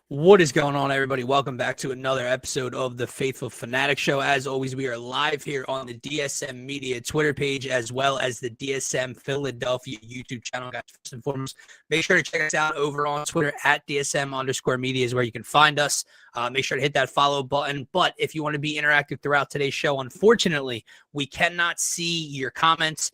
What is going on, everybody? Welcome back to another episode of the Phaithful Phanatics Show. As always, we are live here on the DSM-Media Twitter page as well as the DSM Philadelphia YouTube channel. Guys, first and foremost, make sure to check us out over on Twitter at DSM_media is where you can find us. Make sure to hit that follow button. But if you want to be interactive throughout today's show, unfortunately, we cannot see your comments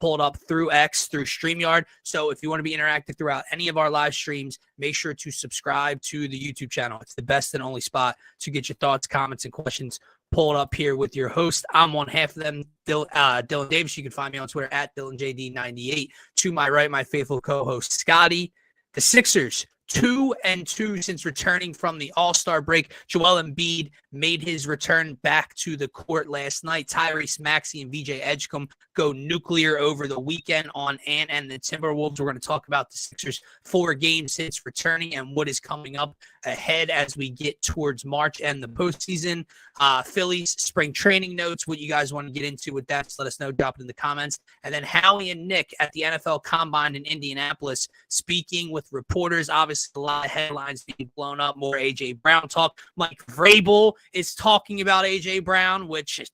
pulled up through X, through StreamYard. So if you want to be interactive throughout any of our live streams, make sure to subscribe to the YouTube channel. It's the best and only spot to get your thoughts, comments, and questions pulled up here with your host. I'm one half of them, Dylan Davis. You can find me on Twitter at DylanJD98. To my right, my faithful co-host, Scotty. The Sixers, 2-2 since returning from the All-Star break. Joel Embiid made his return back to the court last night. Tyrese Maxey and VJ Edgecombe go nuclear over the weekend on Ant and the Timberwolves. We're going to talk about the Sixers' 4 games since returning and what is coming up ahead as we get towards March and the postseason. Phillies spring training notes, what you guys want to get into with that, just let us know. Drop it in the comments. And then Howie and Nick at the NFL Combine in Indianapolis, speaking with reporters. Obviously, a lot of headlines being blown up, more A.J. Brown talk. Mike Vrabel is talking about A.J. Brown, which is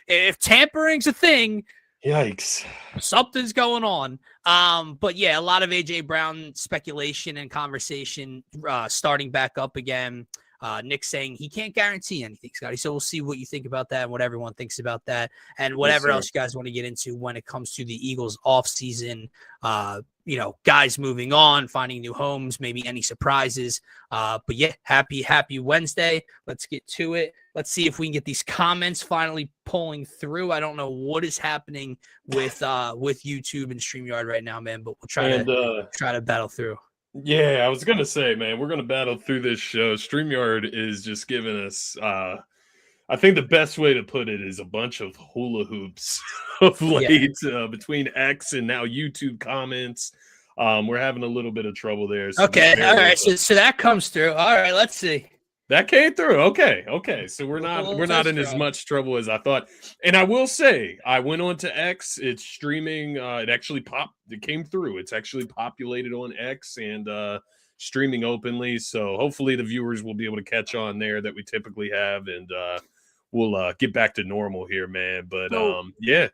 if tampering's a thing, yikes, something's going on. But yeah, a lot of A.J. Brown speculation and conversation starting back up again. Nick saying he can't guarantee anything, Scotty. So we'll see what you think about that and what everyone thinks about that and whatever else you guys want to get into when it comes to the Eagles offseason. Guys moving on, finding new homes, maybe any surprises. But yeah, happy Wednesday. Let's get to it. Let's see if we can get these comments finally pulling through. I don't know what is happening with YouTube and StreamYard right now, man, but we'll try to battle through. Yeah, I was going to say, man, we're going to battle through this show. StreamYard is just giving us, I think the best way to put it is a bunch of hula hoops of late between X and now YouTube comments. We're having a little bit of trouble there. So okay, all right, so that comes through. All right, let's see. That came through. Okay. So we're not in as much trouble as I thought. And I will say, I went on to X. It's streaming. It came through. It's actually populated on X and streaming openly. So hopefully the viewers will be able to catch on there that we typically have, and we'll get back to normal here, man. But yeah.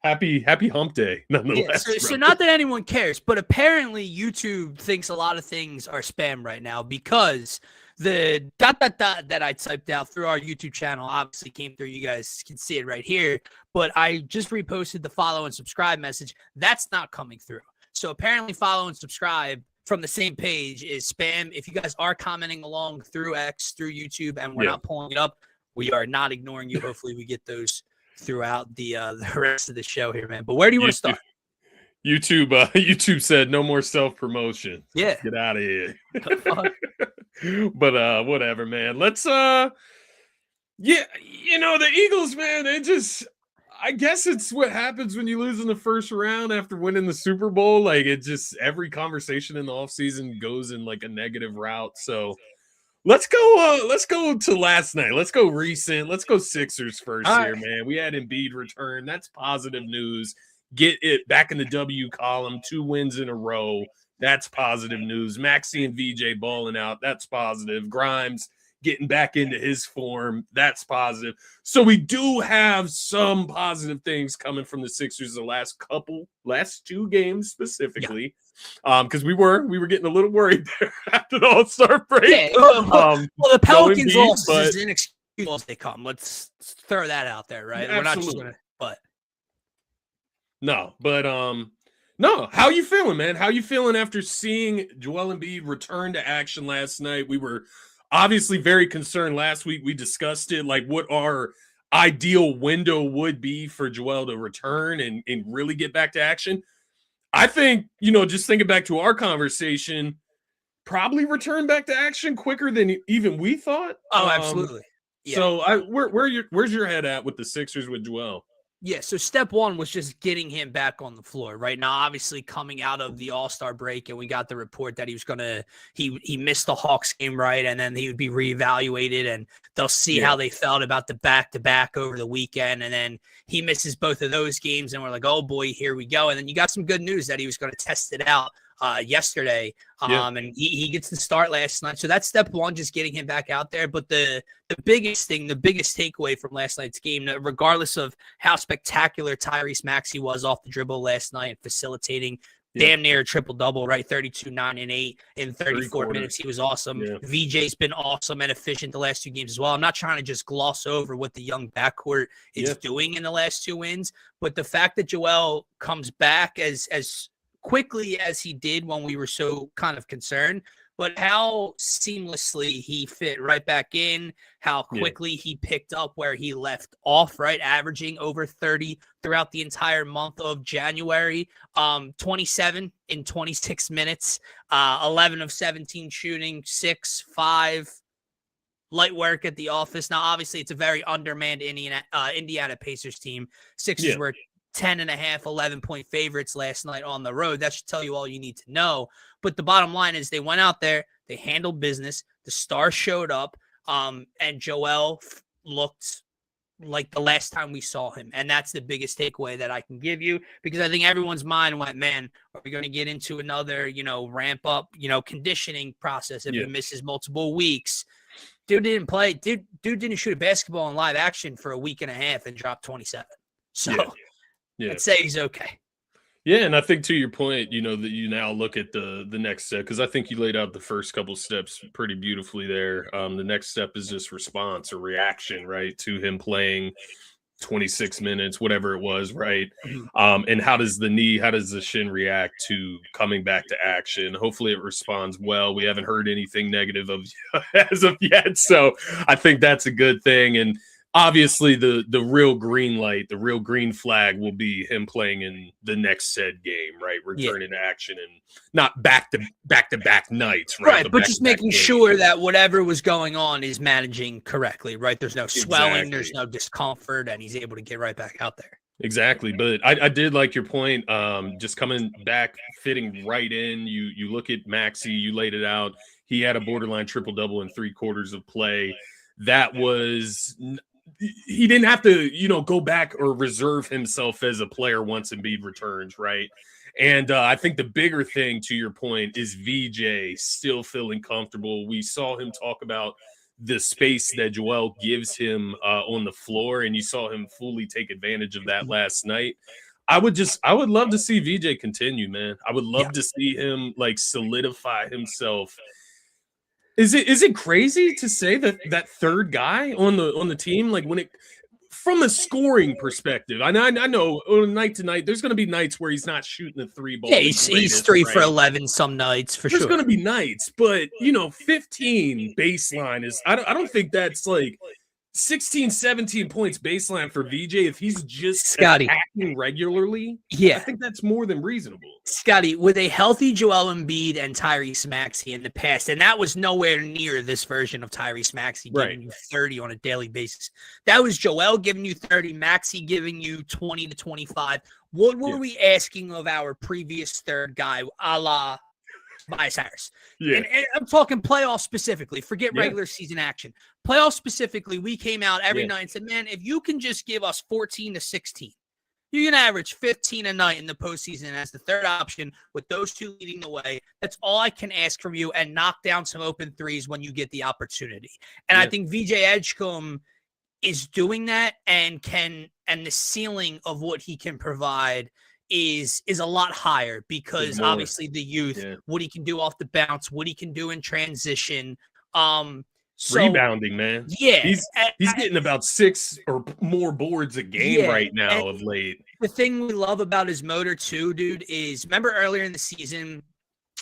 Happy hump day, nonetheless. Yeah, so not that anyone cares, but apparently YouTube thinks a lot of things are spam right now because the ... that I typed out through our YouTube channel obviously came through. You guys can see it right here, but I just reposted the follow and subscribe message. That's not coming through. So apparently follow and subscribe from the same page is spam. If you guys are commenting along through X, through YouTube, and we're not pulling it up, we are not ignoring you. Hopefully we get those throughout the rest of the show here, man. But where do you want to start? YouTube said no more self-promotion. Yeah. Get out of here. But whatever, man. Let's the Eagles, man, they just, I guess it's what happens when you lose in the first round after winning the Super Bowl. Like, it just, every conversation in the offseason goes in like a negative route. So let's go to last night. Let's go recent. Let's go Sixers first here, man. We had Embiid return. That's positive news. Get it back in the W column. 2 wins in a row. That's positive news. Maxey and VJ balling out. That's positive. Grimes getting back into his form. That's positive. So we do have some positive things coming from the Sixers the last 2 games specifically. Because we were getting a little worried there after the All-Star break. Yeah, well, the Pelicans loss is inexcusable as they come. Let's throw that out there, right? Absolutely. We're not just gonna, but no. How you feeling, man? How you feeling after seeing Joel Embiid return to action last night? We were obviously very concerned last week. We discussed it, like what our ideal window would be for Joel to return and really get back to action. I think, just thinking back to our conversation, probably return back to action quicker than even we thought. Oh, absolutely. Yeah. So where's your head at with the Sixers with Joel? Yeah, so step one was just getting him back on the floor. Right now, obviously coming out of the All-Star break, and we got the report that he missed the Hawks game, right? And then he would be reevaluated, and they'll see how they felt about the back-to-back over the weekend. And then he misses both of those games, and we're like, oh boy, here we go. And then you got some good news that he was going to test it out yesterday. And he gets the start last night. So that's step one, just getting him back out there. But the biggest takeaway from last night's game, regardless of how spectacular Tyrese Maxey was off the dribble last night, facilitating damn near a triple-double, right? 32, 9, and 8 in 34 minutes. He was awesome. Yeah. VJ's been awesome and efficient the last 2 games as well. I'm not trying to just gloss over what the young backcourt is doing in the last 2 wins, but the fact that Joel comes back as quickly as he did when we were so kind of concerned, but how seamlessly he fit right back in, how quickly he picked up where he left off, right? Averaging over 30 throughout the entire month of January, 27 in 26 minutes, 11 of 17 shooting, 6, 5, light work at the office. Now, obviously, it's a very undermanned Indiana Pacers team. Sixers were 10.5, 11-point favorites last night on the road. That should tell you all you need to know. But the bottom line is they went out there, they handled business, the stars showed up, and Joel looked like the last time we saw him. And that's the biggest takeaway that I can give you, because I think everyone's mind went, man, are we going to get into another, ramp up, conditioning process if he misses multiple weeks? Dude didn't play. Dude didn't shoot a basketball in live action for a week and a half and dropped 27. So I'd say he's okay. Yeah, and I think to your point, that you now look at the next step, because I think you laid out the first couple steps pretty beautifully there. The next step is just response or reaction, right, to him playing 26 minutes, whatever it was, right? And how does the shin react to coming back to action? Hopefully it responds well. We haven't heard anything negative as of yet, so I think that's a good thing. And obviously, the real green light, the real green flag will be him playing in the next said game, right? Returning to action and not back to back nights, right? Right, but just making sure that whatever was going on is managing correctly, right? There's no swelling, there's no discomfort, and he's able to get right back out there. Exactly, but I did like your point. Just coming back, fitting right in. You look at Maxey, you laid it out. He had a borderline triple-double in 3 quarters of play. That was. He didn't have to, go back or reserve himself as a player once Embiid returns, right? And I think the bigger thing, to your point, is VJ still feeling comfortable. We saw him talk about the space that Joel gives him on the floor, and you saw him fully take advantage of that last night. I would love to see VJ continue, man. I would love to see him solidify himself. Is it crazy to say that third guy on the team, when it from a scoring perspective? I know on night to night, there's going to be nights where he's not shooting the 3 ball. Yeah, he's 3 for 11 some nights for sure. There's going to be nights, but 15 baseline is. I don't think that's 16, 17 points baseline for VJ if he's just attacking regularly. Yeah, I think that's more than reasonable. Scotty, with a healthy Joel Embiid and Tyrese Maxey in the past, and that was nowhere near this version of Tyrese Maxey giving you 30 on a daily basis. That was Joel giving you 30, Maxey giving you 20 to 25. What were we asking of our previous third guy, a la Tobias Harris? Yeah. And I'm talking playoffs specifically. Forget regular season action. Playoffs specifically, we came out every night and said, man, if you can just give us 14 to 16, you can average 15 a night in the postseason as the third option with those 2 leading the way. That's all I can ask from you, and knock down some open threes when you get the opportunity. And I think VJ Edgecombe is doing that, and the ceiling of what he can provide is a lot higher because obviously the youth, what he can do off the bounce, what he can do in transition. Rebounding, man. Yeah. He's getting about 6 or more boards a game right now of late. The thing we love about his motor too, dude, is remember earlier in the season,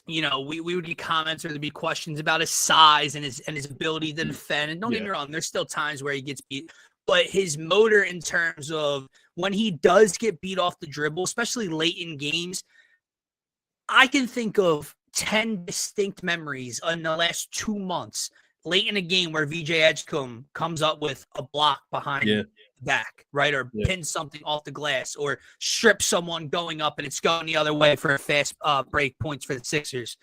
we would get comments or there'd be questions about his size and his ability to defend. And don't get me wrong, there's still times where he gets beat. But his motor in terms of when he does get beat off the dribble, especially late in games, I can think of 10 distinct memories in the last 2 months late in a game where VJ Edgecombe comes up with a block behind the back, right? Or pins something off the glass or strips someone going up and it's going the other way for a fast break points for the Sixers.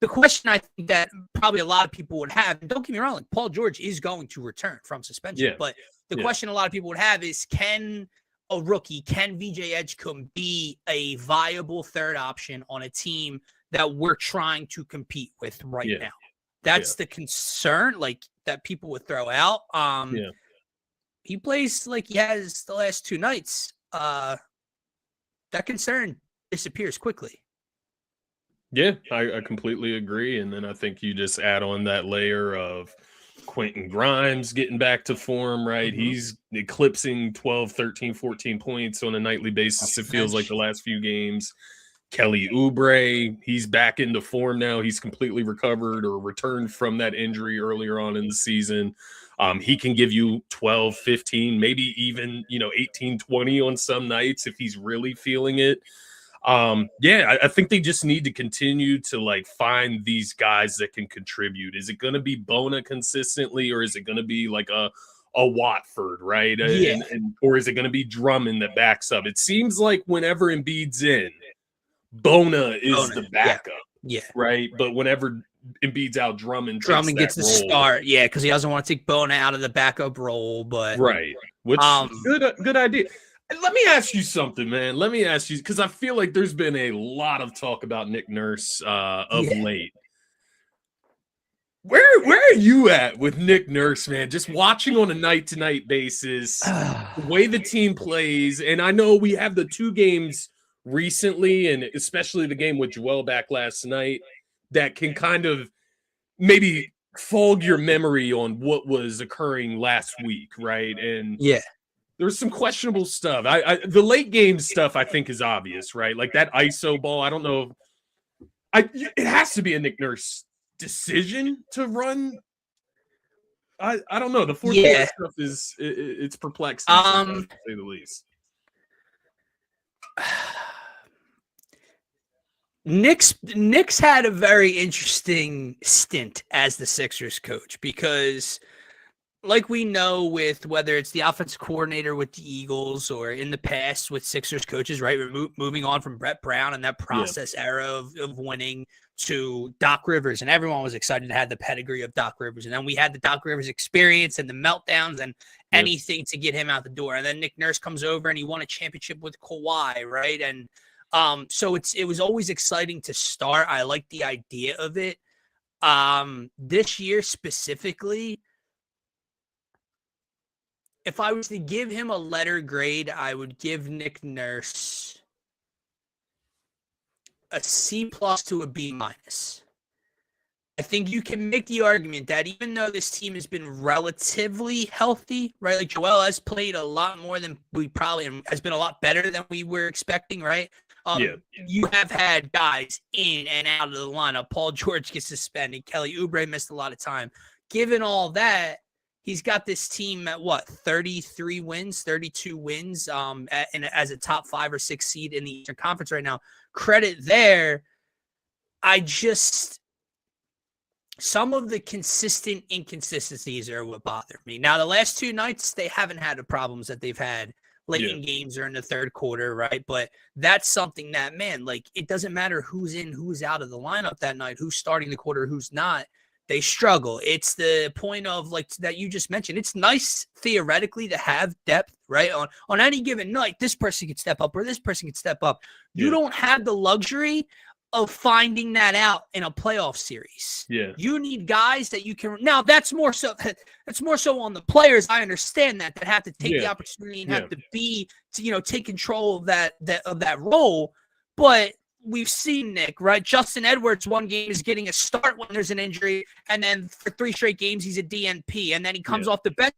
The question I think that probably a lot of people would have, and don't get me wrong, Paul George is going to return from suspension, but the question a lot of people would have is, can a rookie, can VJ Edgecombe be a viable third option on a team that we're trying to compete with right now? That's the concern, like, that people would throw out. He plays like he has the last two nights. That concern disappears quickly. Yeah, I completely agree. And then I think you just add on that layer of Quentin Grimes getting back to form, right? Mm-hmm. He's eclipsing 12, 13, 14 points on a nightly basis. It feels like the last few games. Kelly Oubre, he's back into form now. He's completely recovered or returned from that injury earlier on in the season. He can give you 12, 15, maybe even, 18, 20 on some nights if he's really feeling it. I think they just need to continue to like find these guys that can contribute. Is it going to be Bona consistently, or is it going to be like a Watford, right? Or is it going to be Drummond that backs up? It seems like whenever Embiid's in, Bona is the backup, right? But whenever Embiid's out, Drummond gets the start, because he doesn't want to take Bona out of the backup role, but which good idea. Let me ask you something, man. Let me ask you, because I feel like there's been a lot of talk about Nick Nurse of late. Where are you at with Nick Nurse, man? Just watching on a night-to-night basis, the way the team plays, and I know we have the two games recently, and especially the game with Joel back last night, that can kind of maybe fog your memory on what was occurring last week, right? And there's some questionable stuff. The late game stuff I think is obvious, right? Like that ISO ball. I don't know. It has to be a Nick Nurse decision to run. I don't know. The fourth quarter stuff it's perplexing, to say the least. Nick's had a very interesting stint as the Sixers coach, because like we know, with whether it's the offensive coordinator with the Eagles or in the past with Sixers coaches, right? We're moving on from Brett Brown and that process era of winning to Doc Rivers, and everyone was excited to have the pedigree of Doc Rivers. And then we had the Doc Rivers experience and the meltdowns and anything to get him out the door. And then Nick Nurse comes over and he won a championship with Kawhi, right? And so it was always exciting to start. I like the idea of it. This year specifically, if I was to give him a letter grade, I would give Nick Nurse a C+ to a B-. I think you can make the argument that even though this team has been relatively healthy, right? Like Joel has played a lot more than we probably, and has been a lot better than we were expecting, right? You have had guys in and out of the lineup. Paul George gets suspended. Kelly Oubre missed a lot of time. Given all that, he's got this team at 33 wins, 32 wins, as a top 5 or 6 seed in the Eastern Conference right now. Credit there. Some of the consistent inconsistencies are what bother me. Now, the last two nights, they haven't had the problems that they've had late in games or in the third quarter, right? But that's something that, man, like, it doesn't matter who's in, who's out of the lineup that night, who's starting the quarter, who's not. They struggle. It's the point of, like, that you just mentioned. It's nice theoretically to have depth, right? On any given night, this person could step up or this person could step up. You don't have the luxury of finding that out in a playoff series. You need guys that you can. Now that's more so on the players. I understand that have to take the opportunity and have to be to take control of that role. But we've seen Nick, right? Justin Edwards, one game is getting a start when there's an injury, and then for 3 straight games he's a DNP, and then he comes off the bench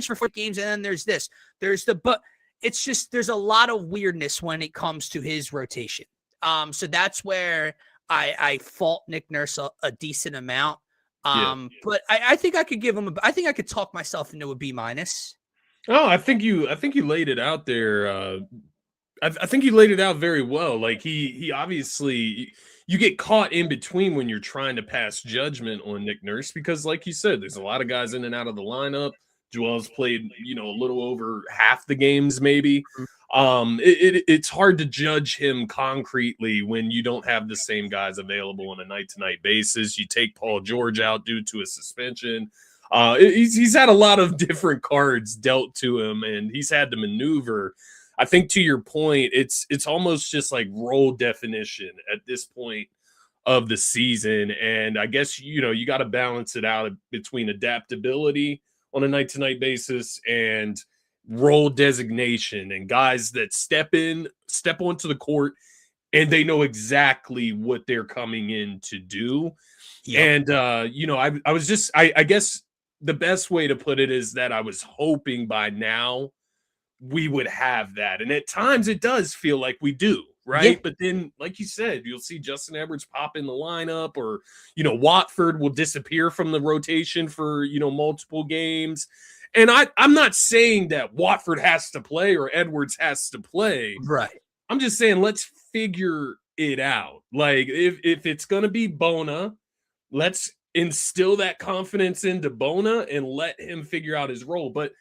for 4 games, and then there's this. But it's just there's a lot of weirdness when it comes to his rotation. So that's where I fault Nick Nurse a decent amount. But I think I could give him. I think I could talk myself into a B-. Oh, I think you laid it out there. I think he laid it out very well. Like he obviously, you get caught in between when you're trying to pass judgment on Nick Nurse, because like you said, there's a lot of guys in and out of the lineup. Joel's played, a little over half the games, maybe. It's hard to judge him concretely when you don't have the same guys available on a night-to-night basis. You take Paul George out due to a suspension. He's had a lot of different cards dealt to him, and he's had to maneuver. I think to your point, it's almost just like role definition at this point of the season. And I guess, you got to balance it out between adaptability on a night-to-night basis and role designation and guys that step onto the court and they know exactly what they're coming in to do. Yep. And, I guess the best way to put it is that I was hoping by now we would have that. And at times it does feel like we do, right? Yeah. But then, like you said, you'll see Justin Edwards pop in the lineup, or, Watford will disappear from the rotation for, multiple games. And I'm not saying that Watford has to play or Edwards has to play. Right. I'm just saying, let's figure it out. Like, if it's going to be Bona, let's instill that confidence into Bona and let him figure out his role. But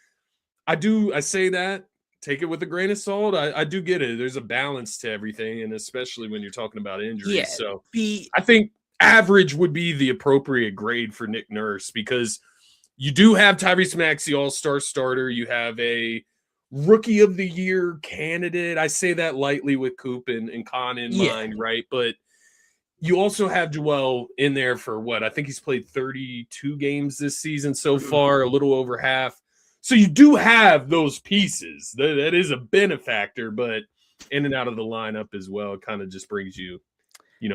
I say that, take it with a grain of salt. I do get it. There's a balance to everything, and especially when you're talking about injuries. Yeah, so I think average would be the appropriate grade for Nick Nurse, because you do have Tyrese Maxey, all-star starter. You have a rookie of the year candidate. I say that lightly with Coop and Khan in mind, right? But you also have Joel in there for what? I think he's played 32 games this season so far, a little over half. So you do have those pieces. That is a benefactor, but in and out of the lineup as well, it kind of just brings you,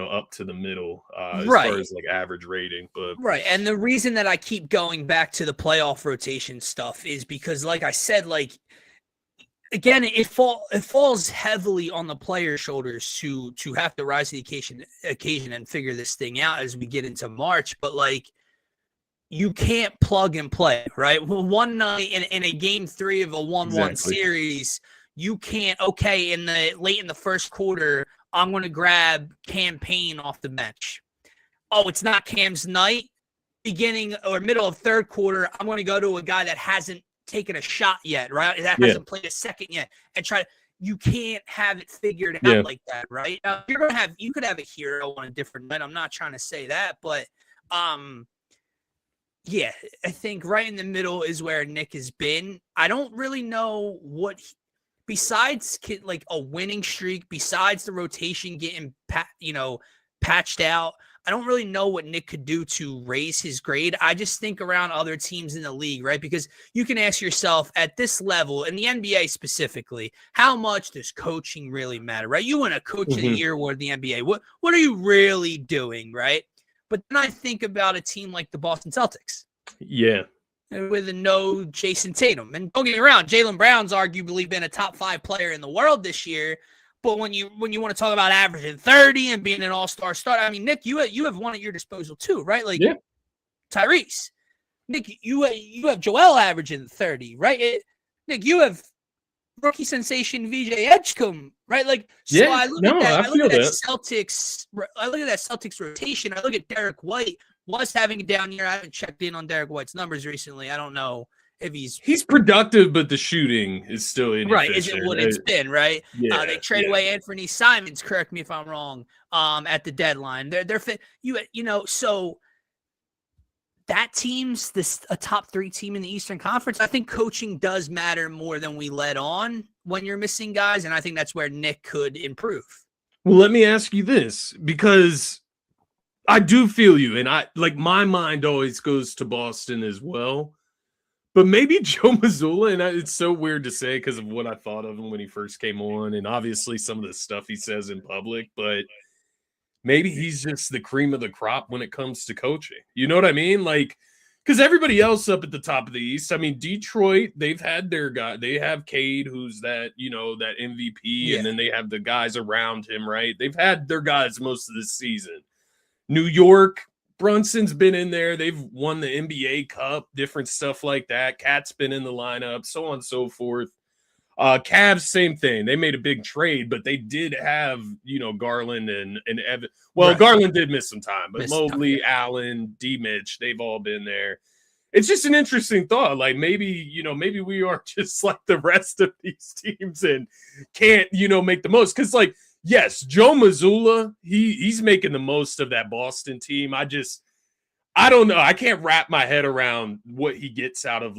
up to the middle as far as like average rating. But right. And the reason that I keep going back to the playoff rotation stuff is because, like I said, like, again, it falls heavily on the player's shoulders to have to rise to the occasion and figure this thing out as we get into March. But, like, you can't plug and play, right? Well, one night in a game 3 of a 1-1 series, you can't, late in the first quarter, I'm going to grab Campaign off the bench. Oh, it's not Cam's night. Beginning or middle of third quarter, I'm going to go to a guy that hasn't taken a shot yet, right? That hasn't played a second yet, and you can't have it figured out like that, right? Now, you could have a hero on a different night. I'm not trying to say that, but yeah, I think right in the middle is where Nick has been. I don't really know besides like a winning streak, besides the rotation getting patched out, I don't really know what Nick could do to raise his grade. I just think around other teams in the league, right? Because you can ask yourself at this level, in the NBA specifically, how much does coaching really matter, right? You win a Coach of the Year award in the NBA. What are you really doing, right? But then I think about a team like the Boston Celtics. Yeah. With a no Jason Tatum. And don't get me wrong, Jaylen Brown's arguably been a top 5 player in the world this year. But when you want to talk about averaging 30 and being an all-star starter, I mean, Nick, you have one at your disposal too, right? Like Tyrese. Nick, you have Joel averaging 30, right? Nick, you have rookie sensation VJ Edgecombe, right? Like, so I look at that Celtics rotation. I look at Derek White was having a down year. I haven't checked in on Derek White's numbers recently. I don't know if he's productive, but the shooting is still inefficient. Right, isn't what it's been, right? They trade away Anthony Simons, correct me if I'm wrong, at the deadline. They're so that team's a top 3 team in the Eastern Conference. I think coaching does matter more than we let on when you're missing guys, and I think that's where Nick could improve. Well, let me ask you this, because I do feel you, and my mind always goes to Boston as well. But maybe Joe Mazzulla, and it's so weird to say because of what I thought of him when he first came on, and obviously some of the stuff he says in public, but maybe he's just the cream of the crop when it comes to coaching. You know what I mean? Like, because everybody else up at the top of the East, I mean, Detroit, they've had their guy. They have Cade, who's that MVP, and then they have the guys around him, right? They've had their guys most of this season. New York, Brunson's been in there. They've won the NBA Cup, different stuff like that. Cat's been in the lineup, so on and so forth. Cavs, same thing. They made a big trade, but they did have, Garland and Evan. Well, Garland did miss some time, but Mobley, Allen, D. Mitch, they've all been there. It's just an interesting thought. Like, maybe we are just like the rest of these teams and can't, make the most. Because, yes, Joe Mazzulla, he's making the most of that Boston team. I don't know. I can't wrap my head around what he gets out of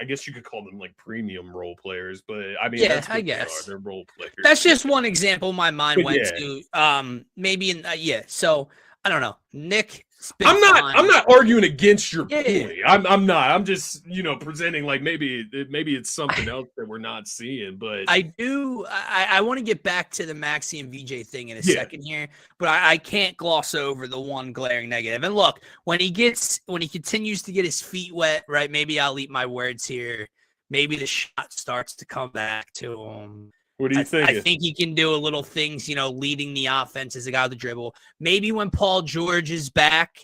I guess you could call them like premium role players, but I mean, Yeah, that's I what guess. they're role players. That's just one example my mind But went yeah. to. Maybe in So I don't know. Nick. I'm not arguing against your Yeah. point. I'm not. I'm just, presenting like maybe it's something else that we're not seeing. But I want to get back to the Maxey and VJ thing in a second here, but I can't gloss over the one glaring negative. And look, when he continues to get his feet wet, right? Maybe I'll eat my words here. Maybe the shot starts to come back to him. What do you think? I think he can do a little things, leading the offense as a guy with the dribble. Maybe when Paul George is back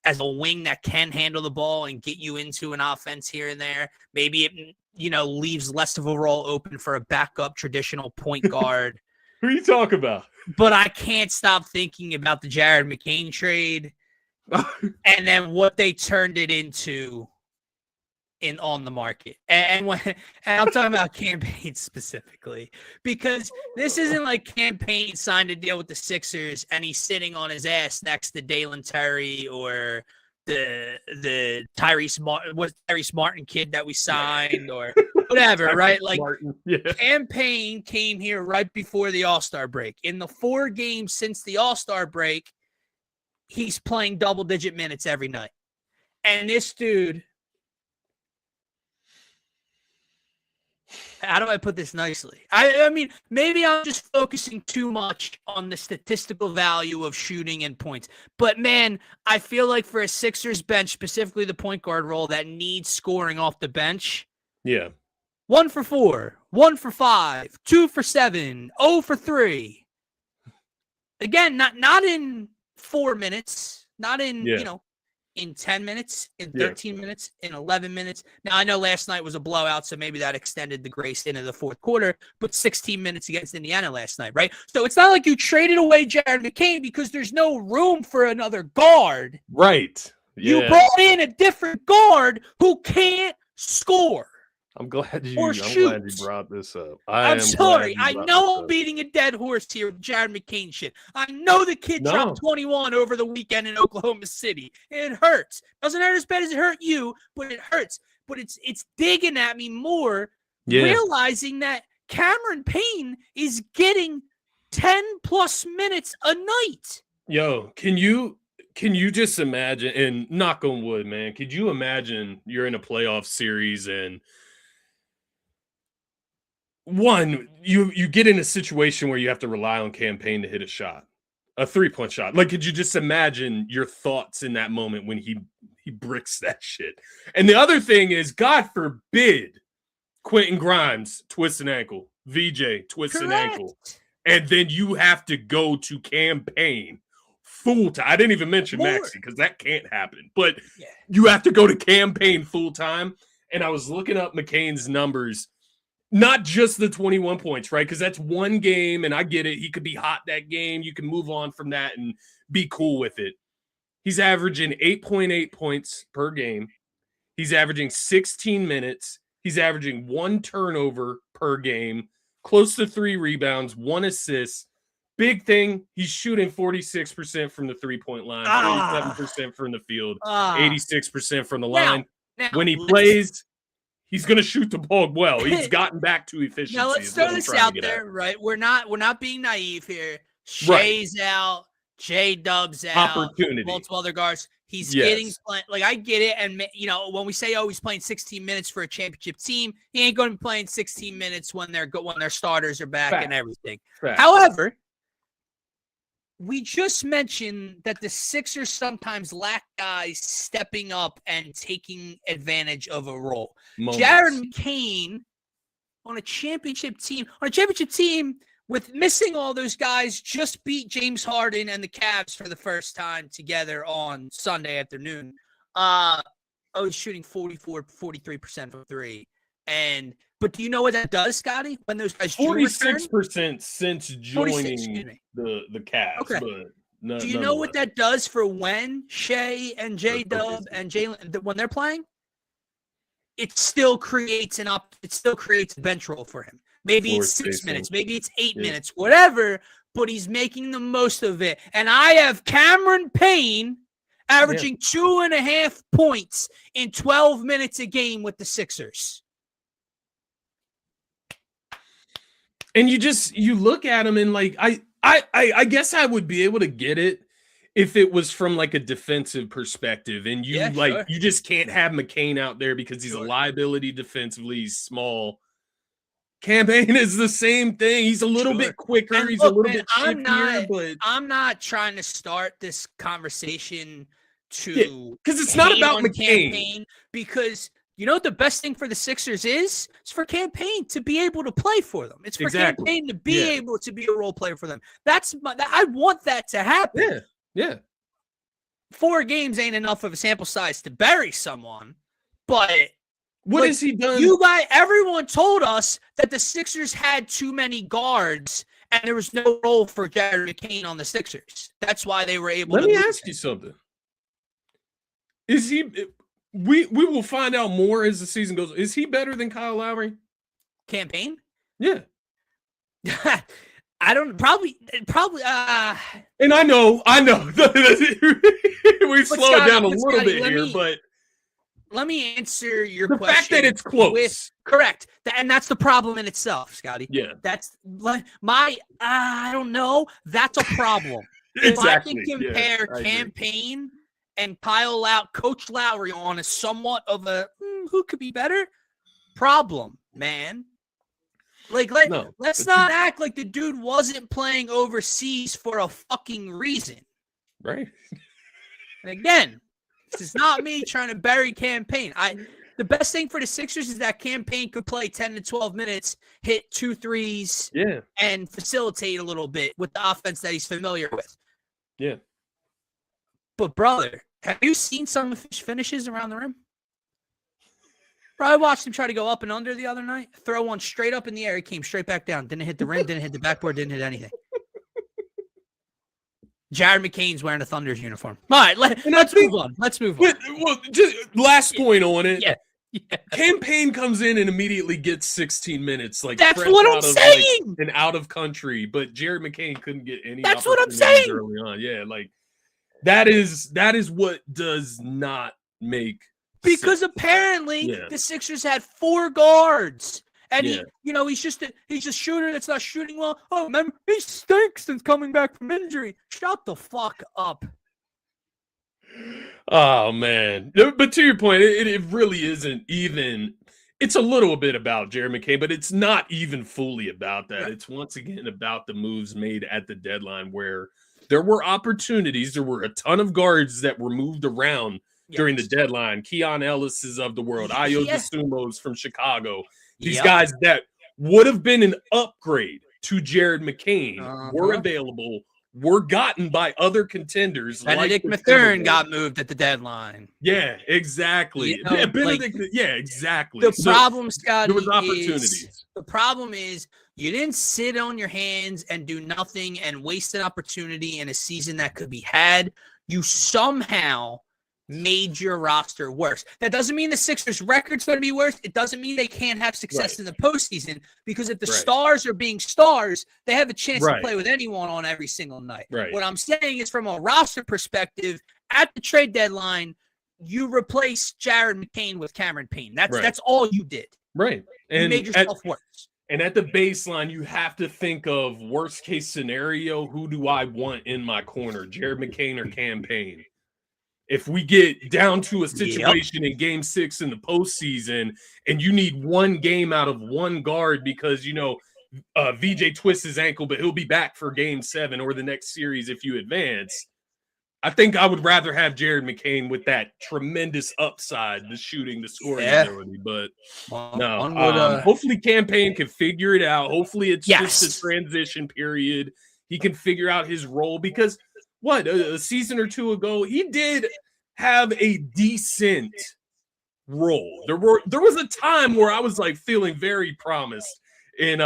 as a wing that can handle the ball and get you into an offense here and there, maybe it, leaves less of a role open for a backup traditional point guard. Who are you talking about? But I can't stop thinking about the Jared McCain trade and then what they turned it into on the market. And I'm talking about campaign specifically, because this isn't like campaign signed a deal with the Sixers and he's sitting on his ass next to Dalen Terry or the Tyrese Martin kid that we signed or whatever, right? Like campaign came here right before the All-Star break. In the 4 games since the All-Star break, he's playing double-digit minutes every night. And this dude, how do I put this nicely? I mean, maybe I'm just focusing too much on the statistical value of shooting and points. But, man, I feel like for a Sixers bench, specifically the point guard role that needs scoring off the bench. Yeah. 1 for 4, 1 for 5, 2 for 7, 0 for 3. Again, not in 4 minutes, not in, in 10 minutes, in 13 minutes, in 11 minutes. Now, I know last night was a blowout, so maybe that extended the grace into the fourth quarter, but 16 minutes against Indiana last night, right? So it's not like you traded away Jared McCain because there's no room for another guard. Right. Yeah. You brought in a different guard who can't score. I'm glad you brought this up. I'm sorry. I know I'm beating a dead horse here with Jared McCain shit. I know the kid dropped 21 over the weekend in Oklahoma City. It hurts. Doesn't hurt as bad as it hurt you, but it hurts. But it's digging at me more, realizing that Cameron Payne is getting 10+ minutes a night. Yo, can you just imagine, and knock on wood, man, could you imagine you're in a playoff series and one, you get in a situation where you have to rely on Campaign to hit a shot, a 3-point shot. Like, could you just imagine your thoughts in that moment when he bricks that shit? And the other thing is, God forbid, Quentin Grimes twists an ankle, VJ twists an ankle, and then you have to go to Campaign full time. I didn't even mention Maxey because that can't happen, but you have to go to Campaign full time. And I was looking up McCain's numbers. Not just the 21 points, right? Because that's one game, and I get it. He could be hot that game. You can move on from that and be cool with it. He's averaging 8.8 points per game. He's averaging 16 minutes. He's averaging 1 turnover per game, close to 3 rebounds, 1 assist. Big thing, he's shooting 46% from the 3-point line, 37% from the field, 86% from the line. Now, when he plays, he's going to shoot the ball well. He's gotten back to efficiency. Now let's throw this out there, right? We're not being naive here. Shay's out, J-Dub's out, opportunity, multiple other guards. He's getting like, I get it, and when we say he's playing 16 minutes for a championship team, he ain't going to be playing 16 minutes when their starters are back and everything. However, we just mentioned that the Sixers sometimes lack guys stepping up and taking advantage of a role. Jared McCain on a championship team with missing all those guys just beat James Harden and the Cavs for the first time together on Sunday afternoon. He's shooting 43% from 3. But do you know what that does, Scotty? When those guys 46% since joining the Cavs. Okay. But do you know what that does for when Shea and J-Dub and Jalen, when they're playing? It still creates a bench role for him. Maybe it's 6 minutes, maybe it's 8 minutes, whatever. But he's making the most of it. And I have Cameron Payne averaging 2.5 points in 12 minutes a game with the Sixers. And you look at him and like, I guess I would be able to get it if it was from like a defensive perspective, and you you just can't have McCain out there because he's a liability defensively. He's small. Campaign is the same thing. He's a little bit quicker. And he's look, a little man, bit chippier, but I'm not trying to start this conversation to because it's not about McCain. Because you know what the best thing for the Sixers is? It's for Campaign to be able to play for them. It's for Campaign to be able to be a role player for them. I want that to happen. Yeah. 4 games ain't enough of a sample size to bury someone, but what has he done? Everyone told us that the Sixers had too many guards and there was no role for Jared McCain on the Sixers. That's why they were able to. Let me ask you something. Is he? We will find out more as the season goes. Is he better than Kyle Lowry? Campaign? Yeah. I don't probably. And I know. We slow it down a little bit here, but let me answer your question. The fact that it's close. Correct. And that's the problem in itself, Scotty. Yeah. That's my, I don't know. That's a problem. Exactly. If I can compare Campaign and Coach Lowry on a somewhat of a, who could be better? Problem, man. Let's not act like the dude wasn't playing overseas for a fucking reason. Right. And again, this is not me trying to bury Campaign. The best thing for the Sixers is that Campaign could play 10 to 12 minutes, hit 2 threes, and facilitate a little bit with the offense that he's familiar with. Yeah. But, brother, have you seen some of his finishes around the rim? Bro, I watched him try to go up and under the other night, throw one straight up in the air. He came straight back down. Didn't hit the rim, didn't hit the backboard, didn't hit anything. Jared McCain's wearing a Thunder's uniform. All right, let's move on. Let's move on. Well, just last point on it. Yeah. Campaign comes in and immediately gets 16 minutes. Like that's what I'm saying. And out of country, but Jared McCain couldn't get any. That's what I'm saying. Early on, yeah, like that is what does not make. Because apparently the Sixers had 4 guards. And he's just a shooter that's not shooting well. Oh, remember, he stinks since coming back from injury. Shut the fuck up. Oh, man. But to your point, it really isn't even – it's a little bit about Jared McCain, but it's not even fully about that. Right. It's once again about the moves made at the deadline where there were opportunities. There were a ton of guards that were moved around during the deadline. Keon Ellis's of the world, Ayo DeSumos from Chicago. These guys that would have been an upgrade to Jared McCain were available, were gotten by other contenders. Benedict Mathurin got moved at the deadline. Yeah, exactly. Exactly. The problem, Scotty, there was opportunities. The problem is you didn't sit on your hands and do nothing and waste an opportunity in a season that could be had. You somehow made your roster worse. That doesn't mean the Sixers' record's going to be worse. It doesn't mean they can't have success in the postseason, because if the stars are being stars, they have a chance to play with anyone on every single night. Right. What I'm saying is, from a roster perspective, at the trade deadline, you replaced Jared McCain with Cameron Payne. That's all you did. Right. And you made yourself worse. And at the baseline, you have to think of worst case scenario. Who do I want in my corner, Jared McCain or Campaign? If we get down to a situation in Game 6 in the postseason and you need one game out of one guard because, VJ twists his ankle, but he'll be back for Game 7 or the next series if you advance, I think I would rather have Jared McCain with that tremendous upside, the shooting, the scoring ability. But hopefully Campaign can figure it out. Hopefully it's just a transition period. He can figure out his role because – a season or two ago, he did have a decent role. There was a time where I was like feeling very promised in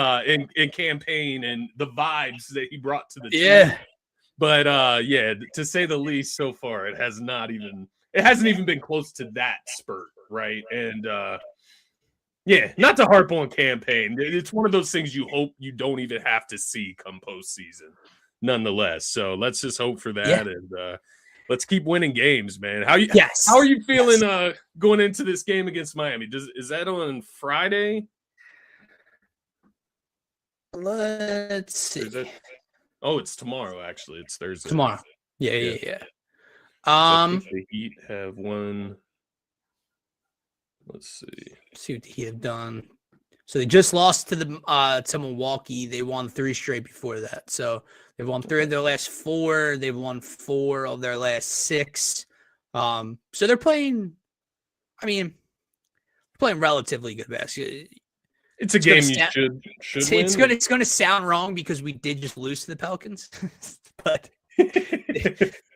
Campaign and the vibes that he brought to the team. But to say the least, so far it hasn't even been close to that spurt, right? And not to harp on Campaign. It's one of those things you hope you don't even have to see come postseason. Nonetheless, so let's just hope for that. And let's keep winning games, man. How Yes. are you feeling Yes. going into this game against Miami? Is that on Friday? Let's see. It's tomorrow. Actually, it's Thursday. Tomorrow. Yeah. I think the Heat have won. Let's see what the Heat have done. So they just lost to to Milwaukee. They won 3 straight before that. So they've won 3 of their last 4. They've won 4 of their last 6. So they're playing. I mean, playing relatively good basketball. It's a game you should win. It's gonna sound wrong because we did just lose to the Pelicans, but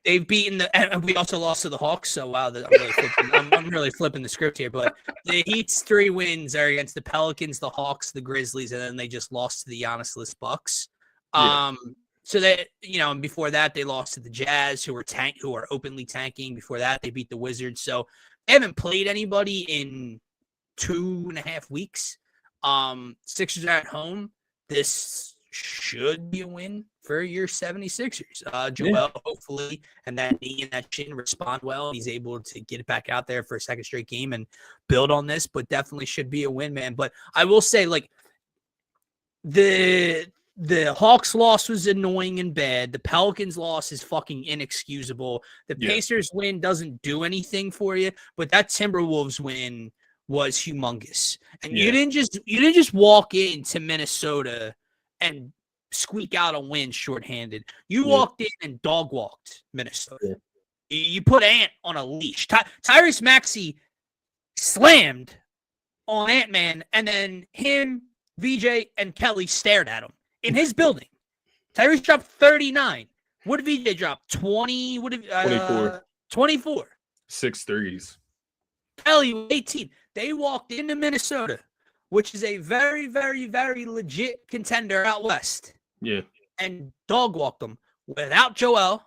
they've beaten and we also lost to the Hawks. So wow, I'm really flipping the script here. But the Heat's 3 wins are against the Pelicans, the Hawks, the Grizzlies, and then they just lost to the Giannis-less Bucks. So that and before that they lost to the Jazz, who are openly tanking. Before that they beat the Wizards. So they haven't played anybody in 2.5 weeks. Sixers are at home. This should be a win for your 76ers. Joel, hopefully, and that knee and that chin respond well. He's able to get it back out there for a second straight game and build on this, but definitely should be a win, man. But I will say, like, the Hawks loss was annoying and bad. The Pelicans loss is fucking inexcusable. The Pacers win doesn't do anything for you, but that Timberwolves win was humongous. And you didn't just walk into Minnesota and squeak out a win shorthanded. You walked in and dog walked Minnesota. You put Ant on a leash. Tyrese Maxey slammed on Ant-Man, and then him, VJ, and Kelly stared at him in his building. Tyrese dropped 39. What did VJ drop? 20? 24. 24. 6 threes. Kelly 18. They walked into Minnesota, which is a very, very, very legit contender out west. Yeah. And dog walked them without Joel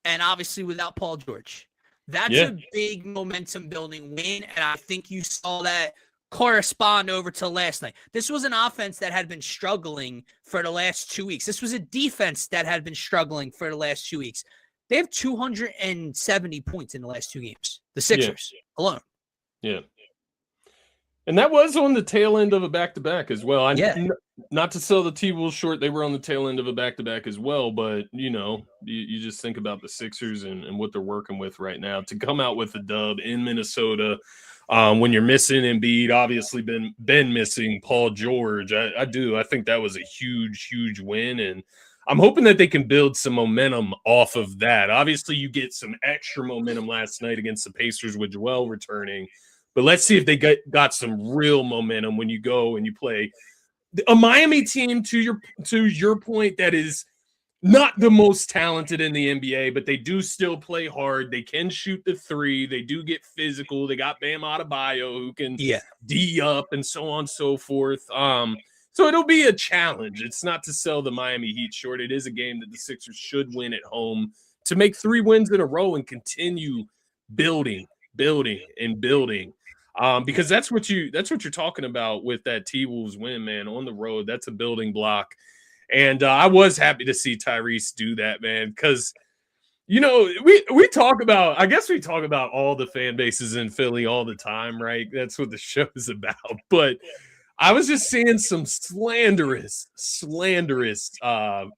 and obviously without Paul George. That's a big momentum building win. And I think you saw that correspond over to last night. This was an offense that had been struggling for the last 2 weeks. This was a defense that had been struggling for the last 2 weeks. They have 270 points in the last 2 games. The Sixers alone. Yeah. And that was on the tail end of a back-to-back as well. Not to sell the T-Wolves short, they were on the tail end of a back-to-back as well. But, you just think about the Sixers and what they're working with right now. To come out with a dub in Minnesota when you're missing Embiid, obviously been missing Paul George. I do. I think that was a huge, huge win. And I'm hoping that they can build some momentum off of that. Obviously, you get some extra momentum last night against the Pacers with Joel returning. But let's see if they got some real momentum when you go and you play a Miami team, to your point, that is not the most talented in the NBA, but they do still play hard. They can shoot the 3. They do get physical. They got Bam Adebayo who can D up and so on and so forth. So it'll be a challenge. It's not to sell the Miami Heat short. It is a game that the Sixers should win at home to make 3 wins in a row and continue building. Because that's what you're talking about with that T-Wolves win, man, on the road. That's a building block. And I was happy to see Tyrese do that, man, because, we talk about all the fan bases in Philly all the time, right? That's what the show is about. But I was just seeing some slanderous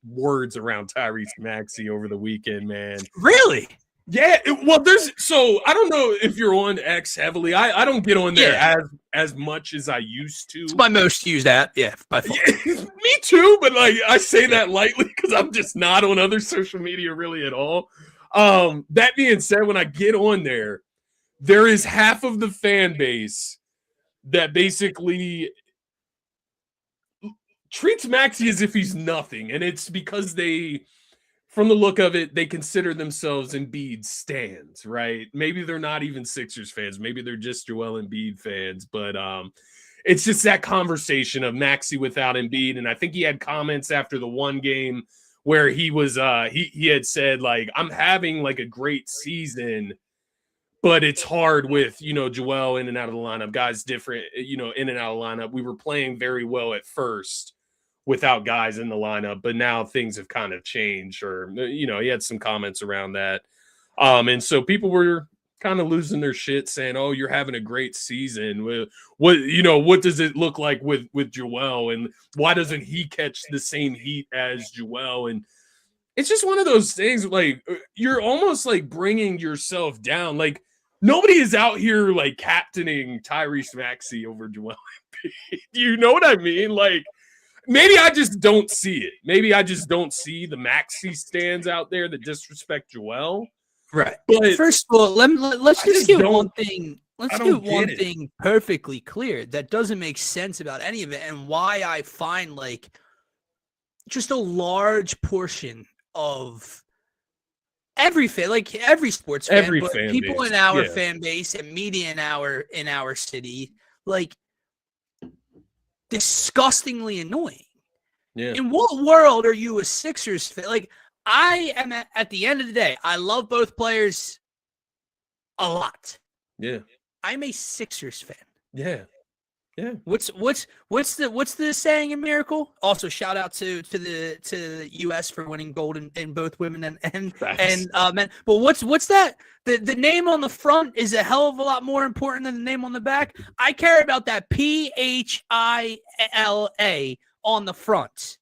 words around Tyrese Maxey over the weekend, man. Really? Yeah, I don't know if you're on X heavily. I don't get on there as much as I used to. It's my most used app, by far. Me too, but I say that lightly because I'm just not on other social media really at all. That being said, when I get on there is half of the fan base that basically treats Maxey as if he's nothing, and it's because from the look of it, they consider themselves Embiid stans, right? Maybe they're not even Sixers fans. Maybe they're just Joel Embiid fans. But it's just that conversation of Maxey without Embiid. And I think he had comments after the one game where he was he had said, like, I'm having like a great season, but it's hard with, Joel in and out of the lineup. Guys different, in and out of the lineup. We were playing very well at first without guys in the lineup, but now things have kind of changed, or, he had some comments around that. And so people were kind of losing their shit saying, "Oh, you're having a great season. What does it look like with Joel, and why doesn't he catch the same heat as Joel?" And it's just one of those things, like, you're almost like bringing yourself down. Like, nobody is out here like captaining Tyrese Maxey over Joel Embiid. You know what I mean? Like, maybe I just don't see it. Maybe I just don't see the Maxey stands out there that disrespect Joel. Right. But first of all, let's just get one thing. Let's get one thing perfectly clear that doesn't make sense about any of it, and why I find like just a large portion of every fan, like every sports fan, every but fan people base. in our fan base and media in our city, like, disgustingly annoying. Yeah. In what world are you a Sixers fan? Like, I am at the end of the day, I love both players a lot. Yeah. I'm a Sixers fan. Yeah. Yeah. What's the saying in Miracle? Also, shout out to the US for winning gold in both women and men. But what's that? The name on the front is a hell of a lot more important than the name on the back. I care about that PHILA on the front.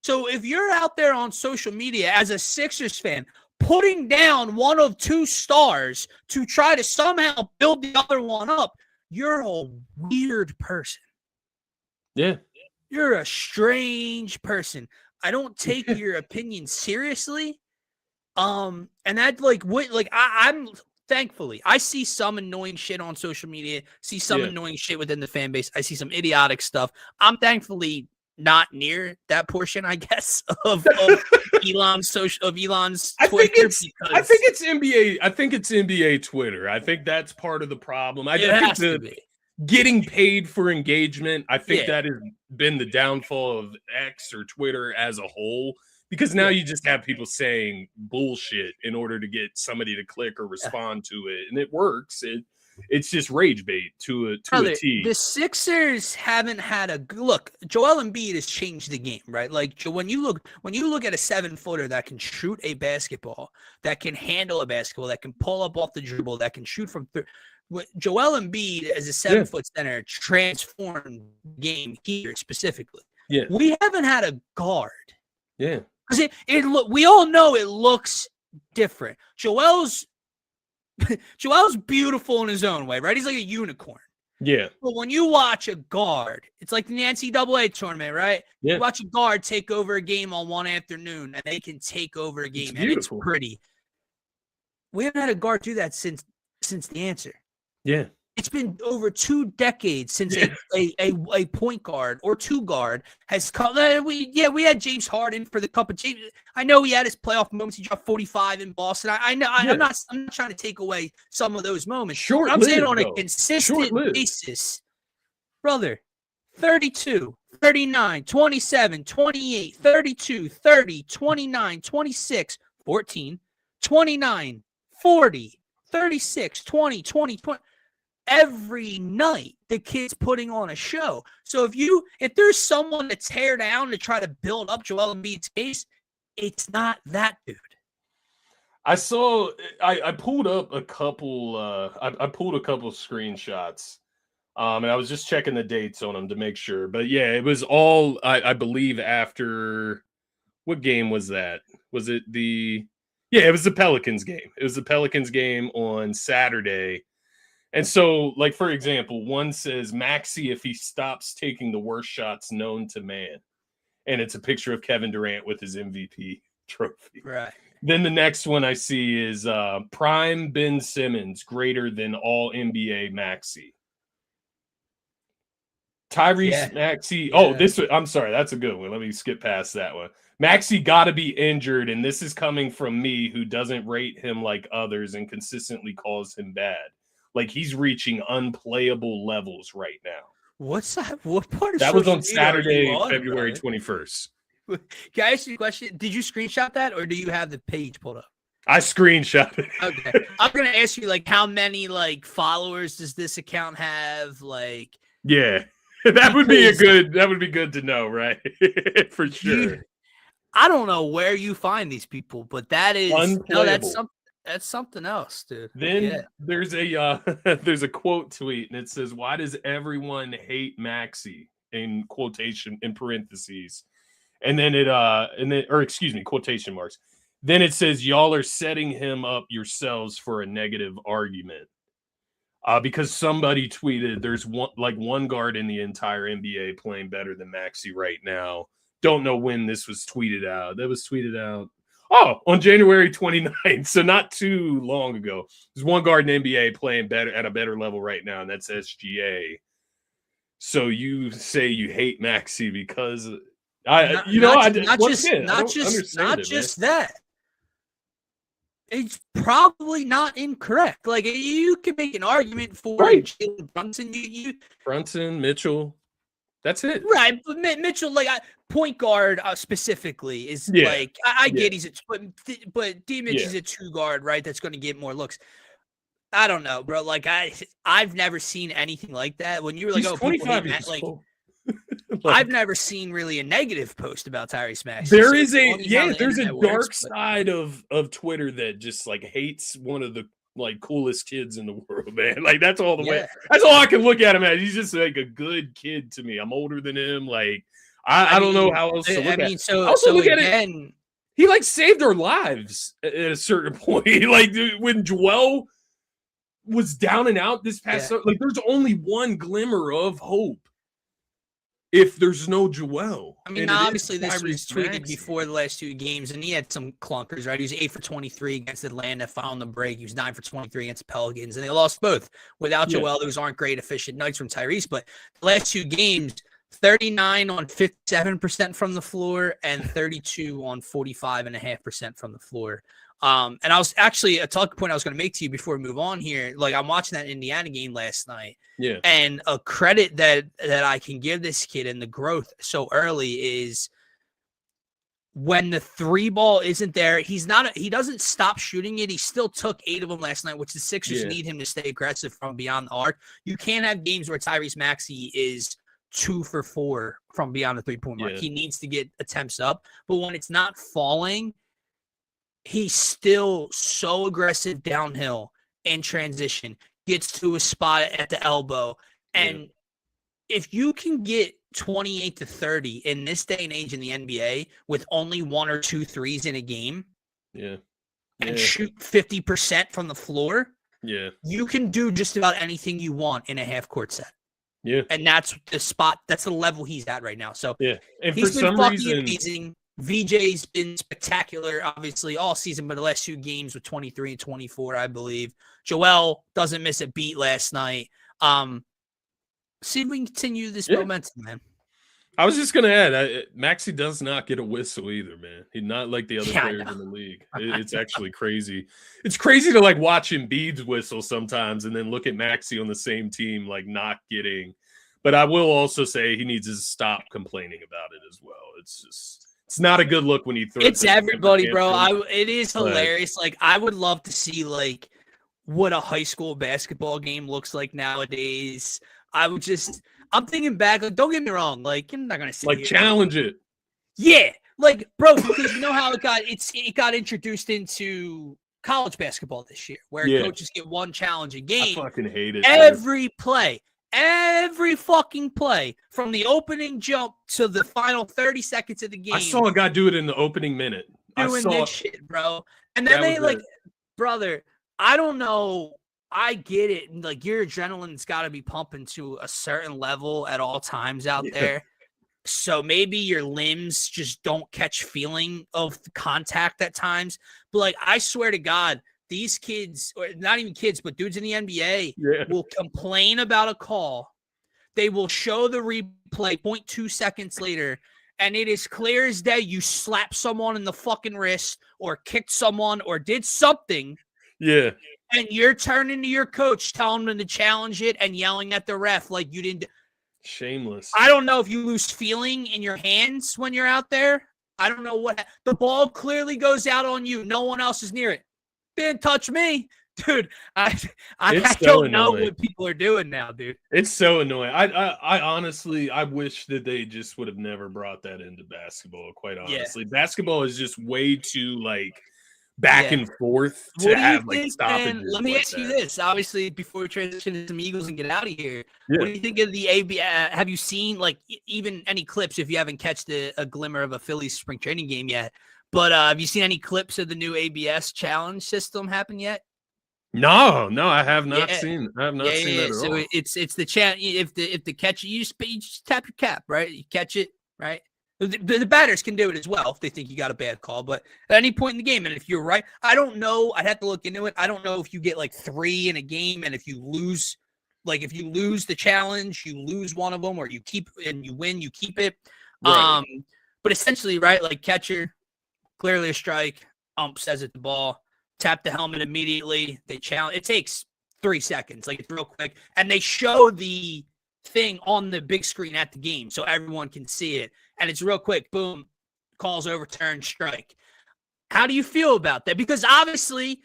So if you're out there on social media as a Sixers fan, putting down one of two stars to try to somehow build the other one up, you're a weird person. Yeah. You're a strange person. I don't take your opinion seriously. And that I'm thankfully, I see some annoying shit on social media, see some annoying shit within the fan base. I see some idiotic stuff. I'm thankfully not near that portion, I guess, of Elon's Twitter. I think it's NBA. I think it's NBA Twitter. I think that's part of the problem. I think getting paid for engagement, I think that has been the downfall of X or Twitter as a whole, because now you just have people saying bullshit in order to get somebody to click or respond to it, and it works. It's just rage bait to a T. The Sixers haven't had a look. Joel Embiid has changed the game, right? Like, when you look at a 7-footer that can shoot a basketball, that can handle a basketball, that can pull up off the dribble, that can shoot from Joel Embiid as a 7-foot center transformed the game here specifically. Yeah, we haven't had a guard. Yeah, because we all know it looks different. Joel's beautiful in his own way, right? He's like a unicorn. Yeah. But when you watch a guard, it's like the NCAA tournament, right? Yeah. You watch a guard take over a game on one afternoon, and they can take over a game, and it's pretty. We haven't had a guard do that since the answer. Yeah. It's been over 2 decades since a point guard or two guard has come. We had James Harden for the Cup of James. I know he had his playoff moments. He dropped 45 in Boston. I'm not trying to take away some of those moments. I'm saying on a consistent basis, brother, 32, 39, 27, 28, 32, 30, 29, 26, 14, 29, 40, 36, 20, 20, 20. Every night, the kid's putting on a show. So if there's someone to tear down to try to build up Joel Embiid's case, it's not that dude. I pulled up a couple. I pulled a couple screenshots, and I was just checking the dates on them to make sure. But yeah, it was all I believe after. What game was that? Was it it was the Pelicans game. It was the Pelicans game on Saturday. And so, like, for example, one says Maxey if he stops taking the worst shots known to man. And it's a picture of Kevin Durant with his MVP trophy. Right. Then the next one I see is prime Ben Simmons greater than all NBA Maxey. Tyrese Maxey. Yeah. Oh, I'm sorry. That's a good one. Let me skip past that one. Maxey got to be injured, and this is coming from me, who doesn't rate him like others and consistently calls him bad. Like, he's reaching unplayable levels right now. What's that? What part of that was on Saturday, February 21st. Can I ask you a question? Did you screenshot that, or do you have the page pulled up? I screenshot it. Okay. I'm gonna ask you, like, how many followers does this account have? Like, yeah, that would be good to know, right? For sure. I don't know where you find these people, but that is unplayable. That's something else, dude. Then Yeah. there's a there's a quote tweet, and it says, "Why does everyone hate Maxey?" In quotation in parentheses, and then quotation marks. Then it says, "Y'all are setting him up yourselves for a negative argument." Because somebody tweeted, "There's one guard in the entire NBA playing better than Maxey right now." Don't know when this was tweeted out. That was tweeted out. Oh, on January 29th. So not too long ago. There's one guard in the NBA playing better at a better level right now, and that's SGA. So you say you hate Maxey because not just that. It's probably not incorrect. Like, you can make an argument for Jalen Brunson. Brunson, Mitchell. That's it. Right. But Mitchell, like, point guard specifically is like, I get he's but D Mitch is a 2 guard, right? That's going to get more looks. I don't know, bro. Like, I've never seen anything like that. When you were like, he's 25 years old. I've never seen really a negative post about Tyrese Maxey. There's a dark side of Twitter that just like hates one of the like coolest kids in the world, man. Like that's all the way. That's all I can look at him as. He's just like a good kid to me. I'm older than him. Like I don't know how else to look at it. So again, he like saved our lives at a certain point. Like when Joel was down and out this past like there's only one glimmer of hope. If there's no Joel. I mean, obviously this was tweeted before the last 2 games, and he had some clunkers, right? He was 8 for 23 against Atlanta, found the break. He was 9 for 23 against the Pelicans, and they lost both. Without Joel, those aren't great, efficient nights from Tyrese, but the last 2 games, 39 on 57% from the floor and 32 on 45.5% from the floor. And I was actually a talking point I was going to make to you before we move on here. Like, I'm watching that Indiana game last night. Yeah. And a credit that I can give this kid and the growth so early is when the 3 ball isn't there, he doesn't stop shooting it. He still took 8 of them last night, which the Sixers need him to stay aggressive from beyond the arc. You can't have games where Tyrese Maxey is 2 for 4 from beyond the 3-point mark. He needs to get attempts up. But when it's not falling, he's still so aggressive downhill in transition, gets to a spot at the elbow. And if you can get 28 to 30 in this day and age in the NBA with only 1 or 2 threes in a game and shoot 50% from the floor, you can do just about anything you want in a half-court set. Yeah. And that's the spot, that's the level he's at right now. So and he's for been some fucking reason, amazing. VJ's been spectacular, obviously, all season, but the last 2 games with 23 and 24, I believe. Joel doesn't miss a beat last night. See if we can continue this momentum, man. I was just going to add, Maxey does not get a whistle either, man. He's not like the other players in the league. It's actually crazy. It's crazy to like watch Embiid's whistle sometimes and then look at Maxey on the same team, like not getting. But I will also say he needs to stop complaining about it as well. It's not a good look when he throws. It's everybody, bro. It is hilarious. Like, I would love to see like what a high school basketball game looks like nowadays. I'm thinking back. Like, don't get me wrong. Like, you're not gonna say like challenge it. Yeah, like, bro, because you know how it got introduced into college basketball this year, where coaches get one challenging game. I fucking hate it. Every fucking play from the opening jump to the final 30 seconds of the game. I saw a guy do it in the opening minute. Doing this shit, bro. And then they like, brother, I don't know. I get it. Like, your adrenaline's got to be pumping to a certain level at all times out there. So maybe your limbs just don't catch feeling of contact at times. But like, I swear to God, these kids, or not even kids, but dudes in the NBA will complain about a call. They will show the replay 0.2 seconds later, and it is clear as day you slapped someone in the fucking wrist or kicked someone or did something. Yeah. And you're turning to your coach, telling them to challenge it and yelling at the ref like you didn't. Shameless. I don't know if you lose feeling in your hands when you're out there. I don't know what. The ball clearly goes out on you. No one else is near it. Didn't touch me, dude. I don't know what people are doing now, dude. It's so annoying. I honestly, I wish that they just would have never brought that into basketball. Quite honestly, basketball is just way too like back and forth to have like stoppages. Let me ask you this. Obviously, before we transition into some Eagles and get out of here, what do you think of the ABS? Have you seen like even any clips if you haven't catched a glimmer of a Phillies spring training game yet? But have you seen any clips of the new ABS challenge system happen yet? No, I have not seen. I have not seen that at all. So it's the chance if the catch you just tap your cap, right? You catch it, right? The batters can do it as well if they think you got a bad call, but at any point in the game, and if you're right, I don't know. I'd have to look into it. I don't know if you get like 3 in a game, and if you lose the challenge, you lose one of them, or you keep and you win, you keep it. Right. But essentially, right, like catcher, clearly a strike, ump says it the ball, tap the helmet immediately. They challenge. It takes 3 seconds, like it's real quick, and they show the thing on the big screen at the game so everyone can see it. And it's real quick. Boom. Calls overturned, strike. How do you feel about that? Because obviously,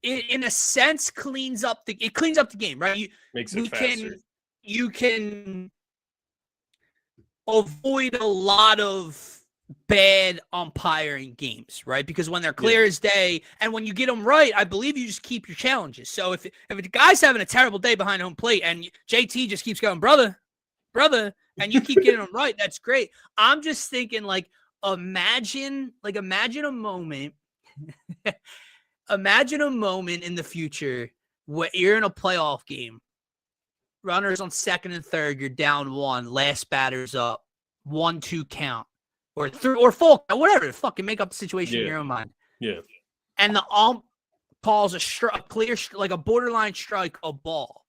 in a sense, cleans up the game, right? Makes it faster. You can avoid a lot of bad umpiring games, right? Because when they're clear as day, and when you get them right, I believe you just keep your challenges. So if the guy's having a terrible day behind home plate and JT just keeps going, brother, and you keep getting them right, that's great. I'm just thinking, like, imagine a moment, imagine a moment in the future where you're in a playoff game, runners on second and third, you're down 1, last batter's up, 1-2 count, or 3 or 4, whatever. Fucking make up the situation in your own mind. Yeah. And the ump calls a clear, like a borderline strike, a ball.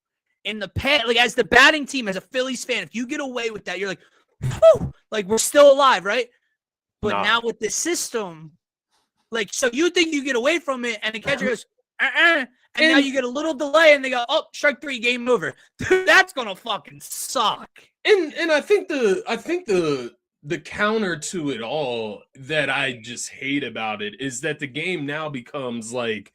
In the past, like as the batting team, as a Phillies fan, if you get away with that, you're like, whew, like we're still alive, right? But now with the system, like, so you think you get away from it, and the catcher goes, and now you get a little delay, and they go, oh, strike 3, game over. Dude, that's gonna fucking suck. And I think the counter to it all that I just hate about it is that the game now becomes like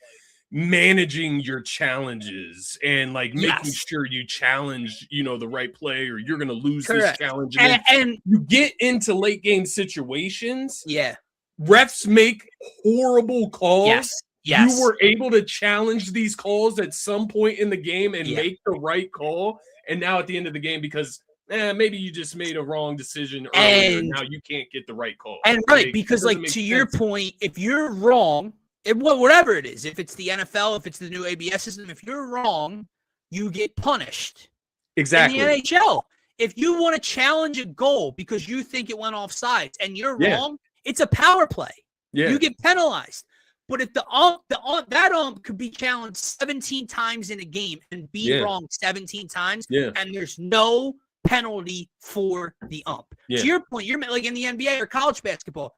managing your challenges and like making sure you challenge, the right play, or you're going to lose this challenge. And you get into late game situations. Yeah. Refs make horrible calls. Yes. You were able to challenge these calls at some point in the game and make the right call. And now at the end of the game, because maybe you just made a wrong decision earlier, and now you can't get the right call. And because like to your point, if you're wrong, whatever it is, if it's the NFL, if it's the new ABS system, if you're wrong, you get punished. Exactly. In the NHL, if you want to challenge a goal because you think it went offsides and you're wrong, it's a power play. Yeah. You get penalized. But if that ump could be challenged 17 times in a game and be wrong 17 times, and there's no penalty for the ump. To your point, you're like in the NBA or college basketball.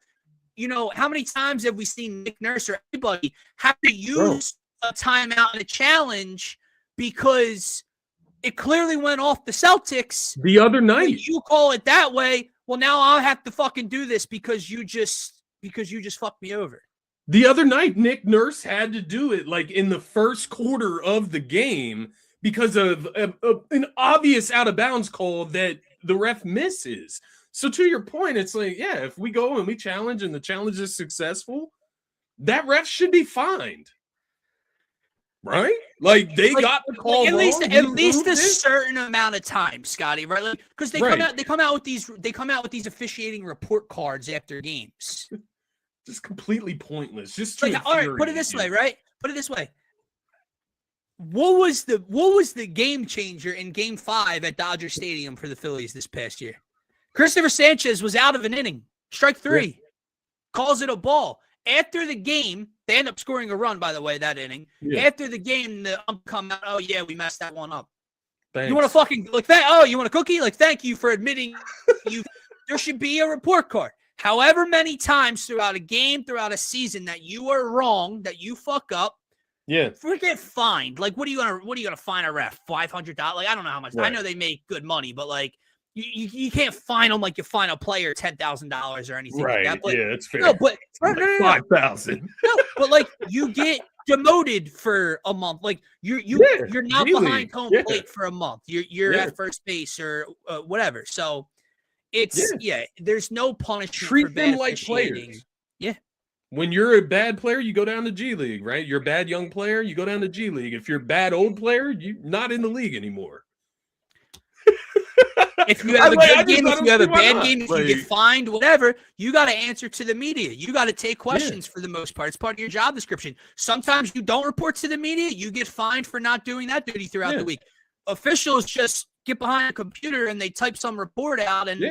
How many times have we seen Nick Nurse or anybody have to use a timeout and a challenge because it clearly went off the Celtics the other night? You call it that way. Well, now I'll have to fucking do this because you just fucked me over. The other night, Nick Nurse had to do it like in the first quarter of the game because of an obvious out of bounds call that the ref misses. So to your point, it's like, if we go and we challenge and the challenge is successful, that ref should be fined. Right? Like they got the call at wrong. At least a certain amount of time, Scotty, right? Like, because they come out with these officiating report cards after games. Just completely pointless. Just like, all right, put it this way, right? Put it this way. What was the game changer in Game 5 at Dodger Stadium for the Phillies this past year? Christopher Sanchez was out of an inning, strike 3, calls it a ball. After the game, they end up scoring a run, by the way, that inning. After the game, the ump come out, oh, yeah, we messed that one up. Thanks. You want to fucking, you want a cookie? Like, thank you for admitting there should be a report card. However many times throughout a game, throughout a season that you are wrong, that you fuck up, forget fined. Like, what are you gonna fine a ref? $500? Like, I don't know how much. Right. I know they make good money, but like, you can't fine them like you fine a player $10,000 or anything like that. But, it's fair. No, but like $5,000. No, but like you get demoted for a month. Like you're not behind home plate for a month. You're at first base or whatever. So it's there's no punishment. Treat for them like players. Yeah. when you're a bad player, you go down to G League, right? You're a bad young player, you go down to G League. If you're a bad old player, you're not in the league anymore. If you have a good game, if you have a bad game, if you get fined, whatever, you got to answer to the media. You got to take questions for the most part. It's part of your job description. Sometimes you don't report to the media. You get fined for not doing that duty throughout the week. Officials just get behind a computer and they type some report out, and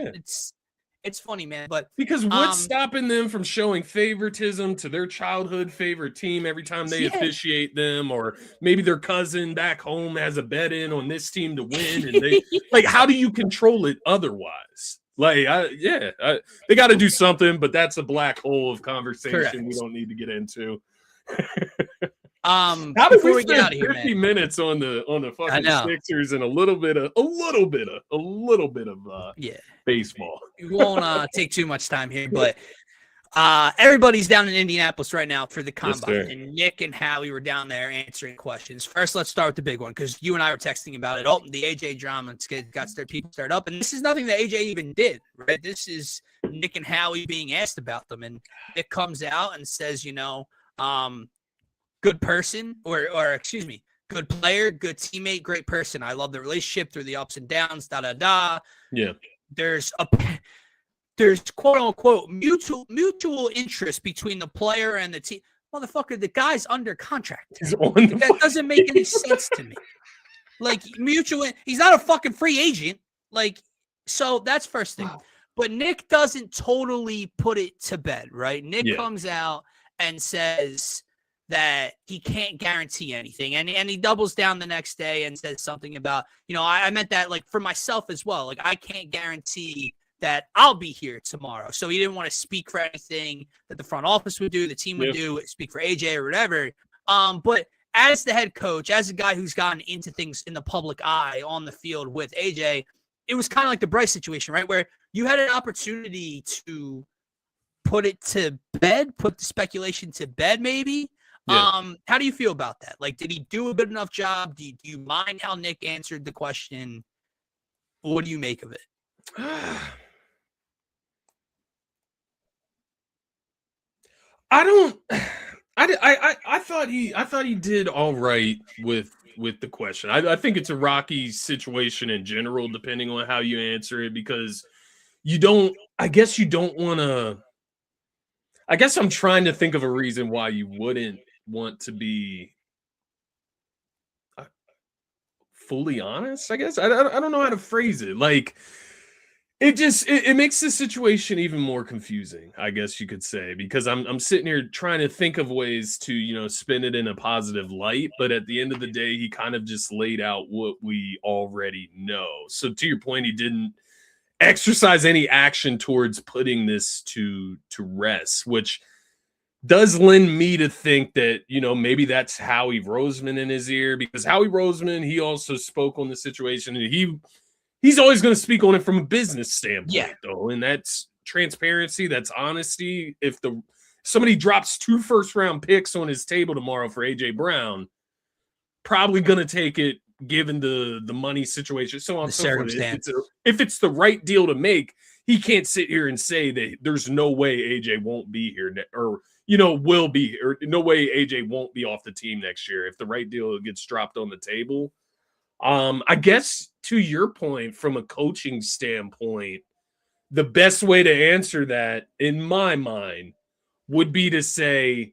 it's funny, man. But because what's stopping them from showing favoritism to their childhood favorite team every time they officiate them, or maybe their cousin back home has a bet in on this team to win, and they like, how do you control it otherwise? Like, they got to do something, but that's a black hole of conversation we don't need to get into. How did we get out of here, 50 minutes on the fucking Sixers and a little bit of baseball? We won't take too much time here, but everybody's down in Indianapolis right now for the combine, and Nick and Howie were down there answering questions. First, let's start with the big one, because you and I were texting about it. Oh, the AJ drama got people started up, and this is nothing that AJ even did, right? This is Nick and Howie being asked about them, and Nick comes out and says, good person, or excuse me, good player, good teammate, great person. I love the relationship through the ups and downs, Yeah. There's quote unquote mutual interest between the player and the team. Motherfucker, the guy's under contract. That doesn't make any sense to me. Like, he's not a fucking free agent. Like, so that's first thing. But Nick doesn't totally put it to bed, right? Nick comes out and says that he can't guarantee anything. And he doubles down the next day and says something about, I meant that like for myself as well. Like, I can't guarantee that I'll be here tomorrow. So he didn't want to speak for anything that the front office would do, the team would do, speak for AJ or whatever. But as the head coach, as a guy who's gotten into things in the public eye on the field with AJ, it was kind of like the Bryce situation, right? Where you had an opportunity to put it to bed, put the speculation to bed, maybe. How do you feel about that? Like, did he do a good enough job? Do you mind how Nick answered the question? What do you make of it? I thought he did all right with the question. I think it's a rocky situation in general, depending on how you answer it, because I guess I'm trying to think of a reason why you wouldn't want to be fully honest, I guess. I don't know how to phrase it. Like, it makes the situation even more confusing, I guess you could say, because I'm sitting here trying to think of ways to, spin it in a positive light. But at the end of the day, he kind of just laid out what we already know. So to your point, he didn't exercise any action towards putting this to rest, which does lend me to think that, maybe that's Howie Roseman in his ear, because Howie Roseman, he also spoke on the situation, and he's always going to speak on it from a business standpoint, though. And that's transparency, that's honesty. If somebody drops 2 first-round picks on his table tomorrow for AJ Brown, probably going to take it, given the money situation, so on, so forth. If it's the right deal to make, he can't sit here and say that there's no way AJ won't be here, or will be, or no way AJ won't be off the team next year if the right deal gets dropped on the table. I guess to your point, from a coaching standpoint, the best way to answer that, in my mind, would be to say,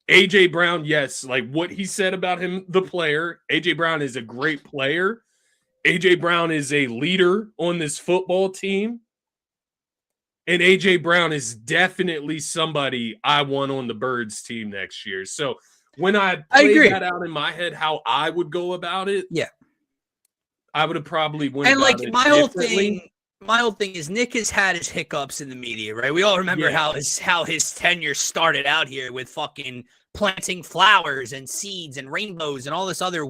AJ Brown, yes, like what he said about him, the player. AJ Brown is a great player. AJ Brown is a leader on this football team. And AJ Brown is definitely somebody I want on the Birds team next year. So when I played that out in my head, how I would go about it, I would have probably went about it my whole thing is Nick has had his hiccups in the media, right? We all remember how his tenure started out here with fucking planting flowers and seeds and rainbows and all this other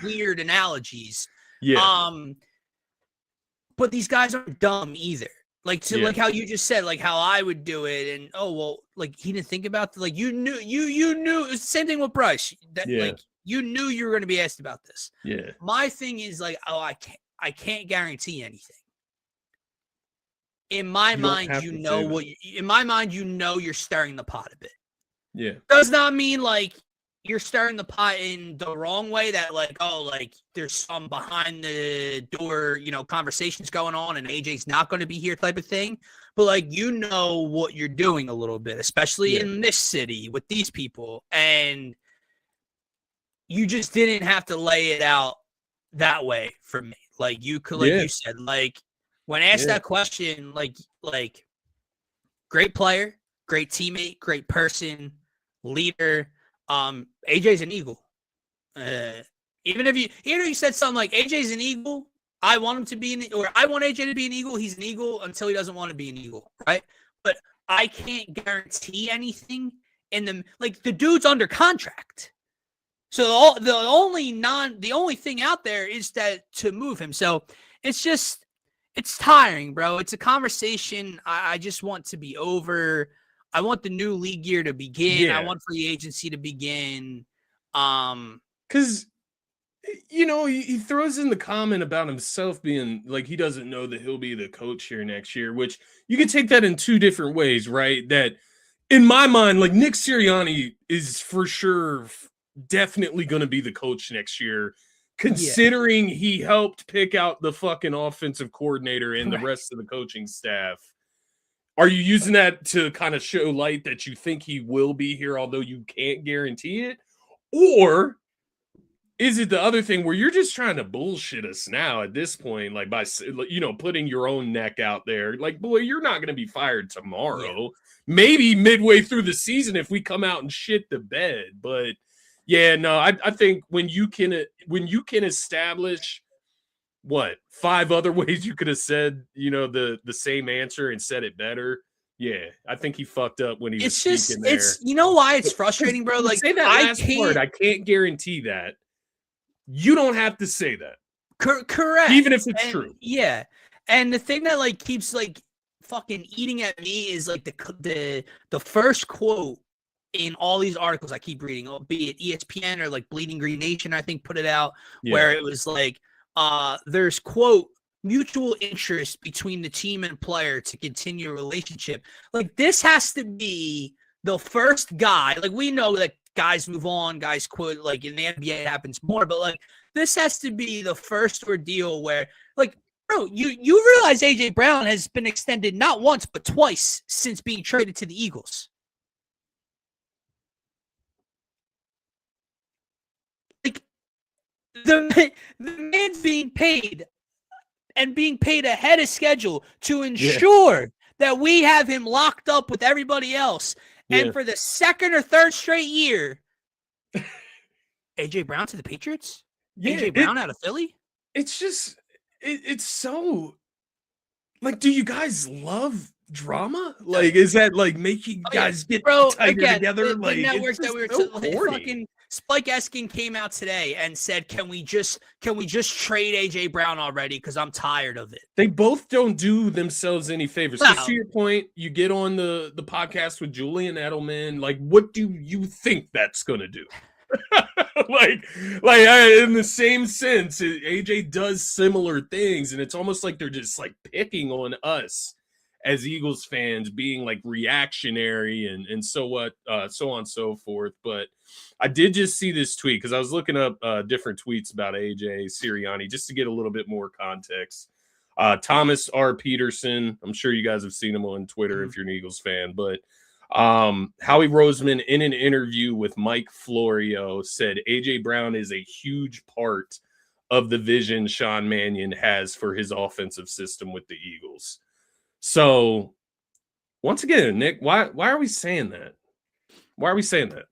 weird analogies. But these guys aren't dumb either. Like, like how you just said, like how I would do it, and like he didn't think about you knew it's the same thing with Bryce. Like, you knew you were going to be asked about this. My thing is like, I can't guarantee anything. In my mind, you're stirring the pot a bit. Yeah. Does not mean like you're stirring the pot in the wrong way, that like, oh, like there's some behind the door, conversations going on and AJ's not going to be here type of thing. But like, what you're doing a little bit, especially in this city with these people. And you just didn't have to lay it out that way for me. Like you could, like you said, like when asked that question, like great player, great teammate, great person, leader. AJ's an Eagle. Even if you said something like AJ's an Eagle, I want him to be or I want AJ to be an Eagle. He's an Eagle until he doesn't want to be an Eagle, right? But I can't guarantee anything in them. Like the dude's under contract, so the only thing out there is that to move him. So it's tiring, bro. It's a conversation I just want to be over. I want the new league year to begin. I want free agency to begin. Because, he throws in the comment about himself being like, he doesn't know that he'll be the coach here next year, which you can take that in two different ways, right? That in my mind, like Nick Sirianni is for sure definitely going to be the coach next year, considering he helped pick out the fucking offensive coordinator and the rest of the coaching staff. Are you using that to kind of show light that you think he will be here, although you can't guarantee it? Or is it the other thing where you're just trying to bullshit us now at this point, like by, putting your own neck out there? Like, boy, you're not going to be fired tomorrow. Yeah. Maybe midway through the season if we come out and shit the bed. But, I think when you can establish – 5 other ways you could have said, the same answer and said it better. Yeah, I think he fucked up when he was speaking there. It's why it's frustrating, bro. Like say that last part, I can't guarantee that. You don't have to say that. Correct. Even if it's true. Yeah. And the thing that like keeps like fucking eating at me is like the first quote in all these articles I keep reading, be it ESPN or like Bleeding Green Nation, I think put it out, where it was like, there's, quote, mutual interest between the team and player to continue a relationship. Like, this has to be the first guy. Like, we know that guys move on, guys quit. Like, in the NBA, it happens more. But, like, this has to be the first ordeal where, like, bro, you realize A.J. Brown has been extended not once but twice since being traded to the Eagles. The man's being paid and being paid ahead of schedule to ensure that we have him locked up with everybody else. And for the second or third straight year, AJ Brown to the Patriots? AJ Brown out of Philly? It's just, it's so, like, do you guys love drama? Like, is that like making guys get tighter together? The like, network that we were fucking Spike Eskin came out today and said, "Can we just trade AJ Brown already? Because I'm tired of it." They both don't do themselves any favors. No. To your point, you get on the podcast with Julian Edelman. Like, what do you think that's gonna do? like in the same sense, AJ does similar things, and it's almost like they're just like picking on us as Eagles fans, being like reactionary and so on and so forth. But I did just see this tweet because I was looking up different tweets about AJ Sirianni just to get a little bit more context. Thomas R. Peterson, I'm sure you guys have seen him on Twitter if you're an Eagles fan, but Howie Roseman in an interview with Mike Florio said AJ Brown is a huge part of the vision Sean Mannion has for his offensive system with the Eagles. So once again, Nick, why are we saying that? Why are we saying that?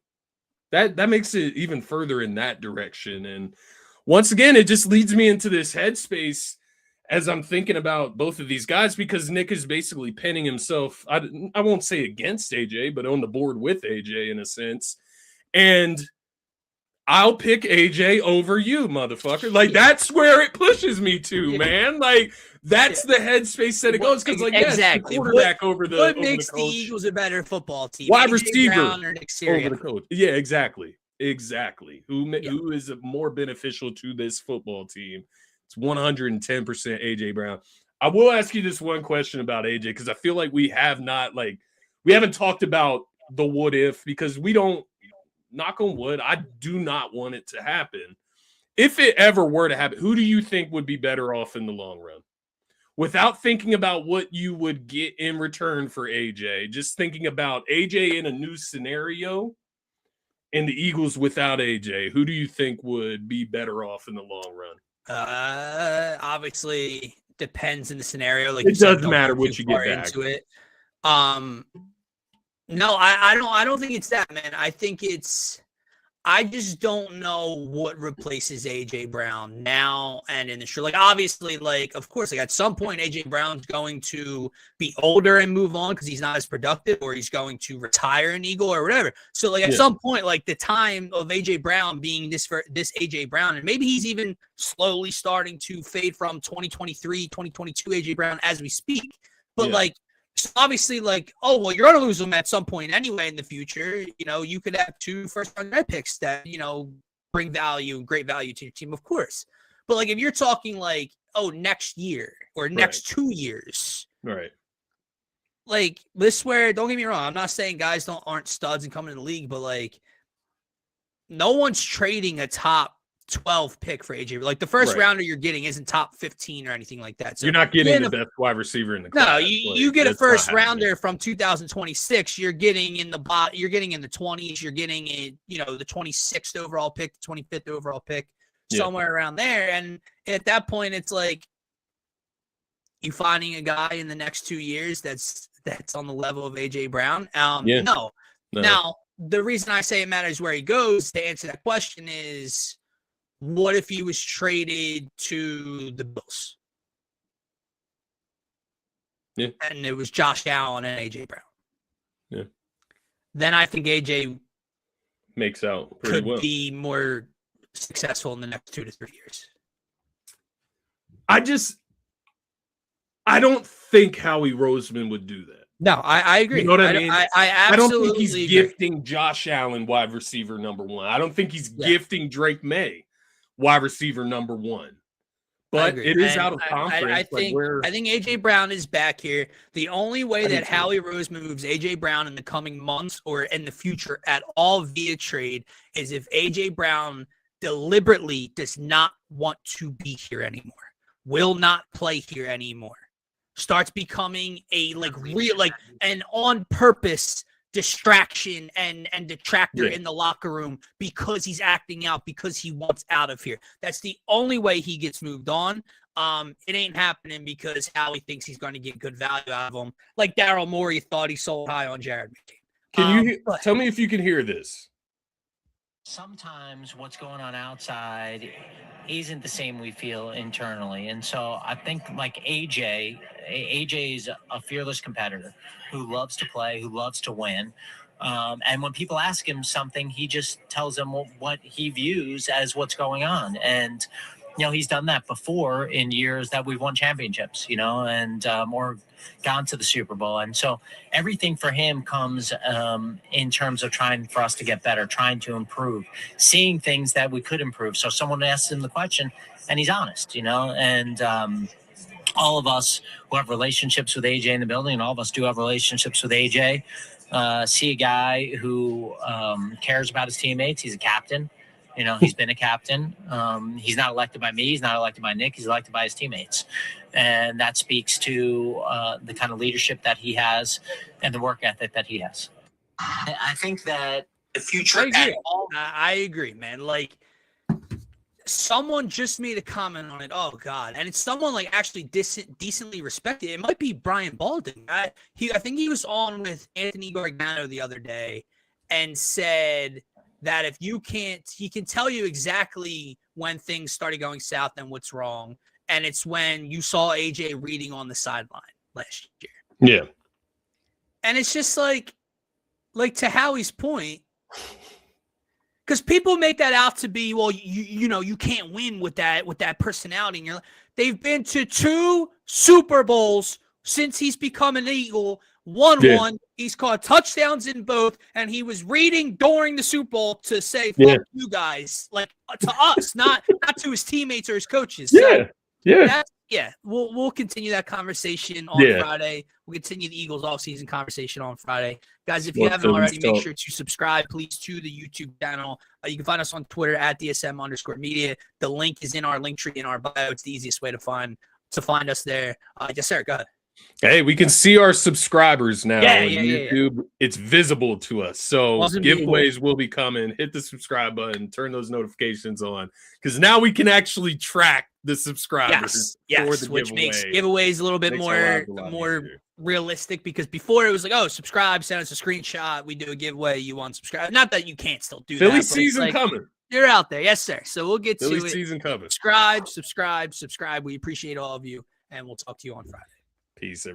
That makes it even further in that direction. And once again, it just leads me into this headspace as I'm thinking about both of these guys, because Nick is basically pinning himself, I won't say against AJ, but on the board with AJ in a sense. And I'll pick AJ over you, motherfucker. Like, that's where it pushes me to, man. Like, that's the headspace that it goes. Because, like, exactly. The quarterback over the What makes the the Eagles a better football team? Wide receiver Brown or Nick Sirianni? over the coach. Yeah, exactly. Who is more beneficial to this football team? It's 110% AJ Brown. I will ask you this one question about AJ, because I feel like we haven't talked about the what if, because we don't, knock on wood, I do not want it to happen. If it ever were to happen, who do you think would be better off in the long run? Without thinking about what you would get in return for AJ, just thinking about AJ in a new scenario and the Eagles without AJ, who do you think would be better off in the long run? Obviously depends in the scenario. Like it doesn't matter what you get back into it. No, I don't think it's that, man. I think I just don't know what replaces AJ Brown now and in the future. Like, obviously, like, of course, like at some point, AJ Brown's going to be older and move on because he's not as productive, or he's going to retire an Eagle or whatever. So, like, at some point, like the time of AJ Brown being this AJ Brown, and maybe he's even slowly starting to fade from 2023, 2022 AJ Brown as we speak. But like, so obviously, like, oh, well, you're going to lose them at some point anyway in the future. You know, you could have 2 first-round draft picks that, you know, bring value, great value to your team, of course. But, like, if you're talking, like, oh, next year or next 2 years. Right. Like, this where, don't get me wrong, I'm not saying guys aren't studs and coming in the league, but, like, no one's trading a top 12 pick for AJ. Like, the first rounder you're getting isn't top 15 or anything like that. So you're not getting the best wide receiver in the class. No, you get a first rounder from 2026. You're getting in the 20s. You're getting the 26th overall pick, the 25th overall pick, somewhere around there. And at that point, it's like you finding a guy in the next 2 years that's on the level of AJ Brown. No. Now, the reason I say it matters where he goes to answer that question is, what if he was traded to the Bills? Yeah. And it was Josh Allen and AJ Brown. Yeah. Then I think AJ makes out pretty well. Could be more successful in the next 2 to 3 years. I don't think Howie Roseman would do that. No, I agree. You know what I mean? I absolutely don't think he's agree. gifting Josh Allen wide receiver number 1. I don't think he's gifting Drake May wide receiver number 1. But it is out of conference. I think AJ Brown is back here. The only way that Howie Roseman moves AJ Brown in the coming months or in the future at all via trade is if AJ Brown deliberately does not want to be here anymore, will not play here anymore, starts becoming a an on purpose distraction and detractor in the locker room because he's acting out, because he wants out of here. That's the only way he gets moved on. It ain't happening because Howie thinks he's going to get good value out of him. Like Daryl Morey thought he sold high on Jared McCain. Can you tell me if you can hear this? Sometimes what's going on outside isn't the same we feel internally. And so I think like AJ is a fearless competitor who loves to play, who loves to win. And when people ask him something, he just tells them what he views as what's going on. And, he's done that before in years that we've won championships, and or gone to the Super Bowl. And so everything for him comes in terms of trying for us to get better, trying to improve, seeing things that we could improve. So someone asks him the question and he's honest, and all of us who have relationships with AJ in the building, and all of us do have relationships with AJ, see a guy who cares about his teammates. He's a captain. He's been a captain. He's not elected by me. He's not elected by Nick. He's elected by his teammates. And that speaks to the kind of leadership that he has and the work ethic that he has. I think that the future... I agree, man. Like, someone just made a comment on it. Oh, God. And it's someone, like, actually decently respected. It might be Brian Baldwin. I think he was on with Anthony Gargano the other day and said that if you can't, he can tell you exactly when things started going south and what's wrong. And it's when you saw AJ reading on the sideline last year. Yeah. And it's just like to Howie's point, because people make that out to be, well, you can't win with that personality. And they've been to 2 Super Bowls since he's become an Eagle. Won one. He's caught touchdowns in both, and he was reading during the Super Bowl to say, fuck you guys, like to us, not to his teammates or his coaches. So Yeah, we'll continue that conversation on Friday. We'll continue the Eagles off-season conversation on Friday. Guys, if you haven't already, make sure to subscribe, please, to the YouTube channel. You can find us on Twitter at DSM_media. The link is in our link tree in our bio. It's the easiest way to find us there. Yes, sir. Go ahead. Hey, we can see our subscribers now on Yeah. YouTube. It's visible to us. So giveaways will be coming. Hit the subscribe button, turn those notifications on, because now we can actually track the subscribers. Yes, which makes giveaways a little bit more realistic, because before it was like, oh, subscribe, send us a screenshot, we do a giveaway, you want subscribe. Not that you can't still do Philly that. Season coming. They're out there. Yes, sir. So we'll get Philly to it. Season coming. Subscribe. We appreciate all of you, and we'll talk to you on Friday. Peace, everybody.